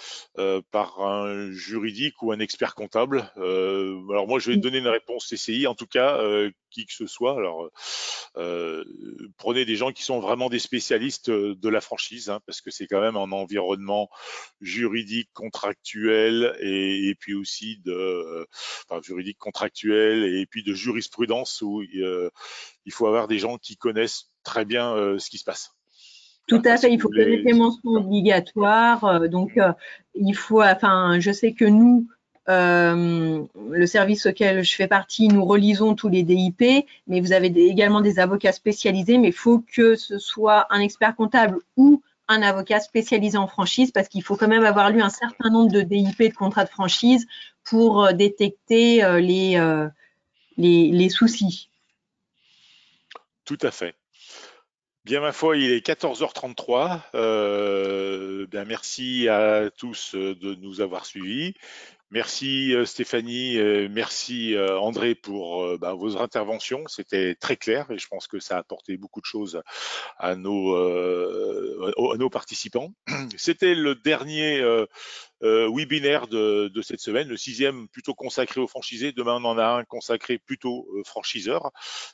juridique ou un expert comptable. Alors moi, je vais te donner une réponse CCI, en tout cas, qui que ce soit. Alors, prenez des gens qui sont vraiment des spécialistes de la franchise, hein, parce que c'est quand même un environnement juridique, contractuel et puis aussi juridique, contractuel et puis de jurisprudence où il faut avoir des gens qui connaissent très bien ce qui se passe. Tout Voilà, à si fait, il vous faut connaître voulez. les mentions obligatoires. Il faut, enfin, je sais que nous, le service auquel je fais partie, nous relisons tous les DIP, mais vous avez également des avocats spécialisés, mais il faut que ce soit un expert comptable ou un avocat spécialisé en franchise, parce qu'il faut quand même avoir lu un certain nombre de DIP de contrats de franchise pour détecter les soucis. Tout à fait. Bien, ma foi, il est 14h33. Bien, merci à tous de nous avoir suivis. Merci Stéphanie, merci André pour vos interventions. C'était très clair et je pense que ça a apporté beaucoup de choses à nos participants. C'était le dernier webinaire de cette semaine, le 6e plutôt consacré aux franchisés. Demain, on en a un consacré plutôt franchiseurs,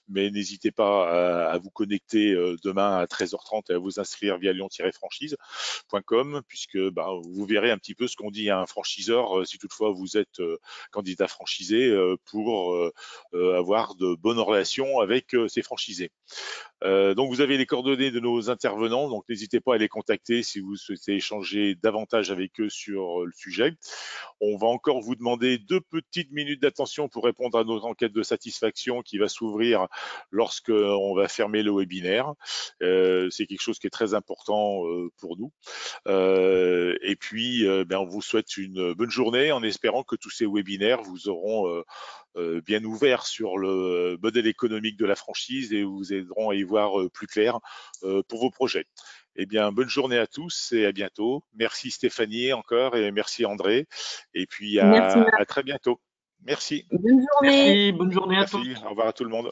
mais n'hésitez pas à vous connecter demain à 13h30 et à vous inscrire via lyon-franchise.com, puisque vous verrez un petit peu ce qu'on dit à un franchiseur si toutefois vous êtes candidat franchisé pour avoir de bonnes relations avec ses franchisés. Donc vous avez les coordonnées de nos intervenants, donc n'hésitez pas à les contacter si vous souhaitez échanger davantage avec eux sur le sujet. On va encore vous demander 2 petites minutes d'attention pour répondre à notre enquête de satisfaction qui va s'ouvrir lorsque on va fermer le webinaire. C'est quelque chose qui est très important pour nous. Et puis, on vous souhaite une bonne journée en espérant que tous ces webinaires vous auront bien ouvert sur le modèle économique de la franchise et vous aideront à y voir plus clair pour vos projets. Eh bien, bonne journée à tous et à bientôt. Merci Stéphanie encore et merci André. Et puis Merci, à très bientôt. Merci. bonne journée. Merci, bonne journée à tous. Merci. Au revoir à tout le monde.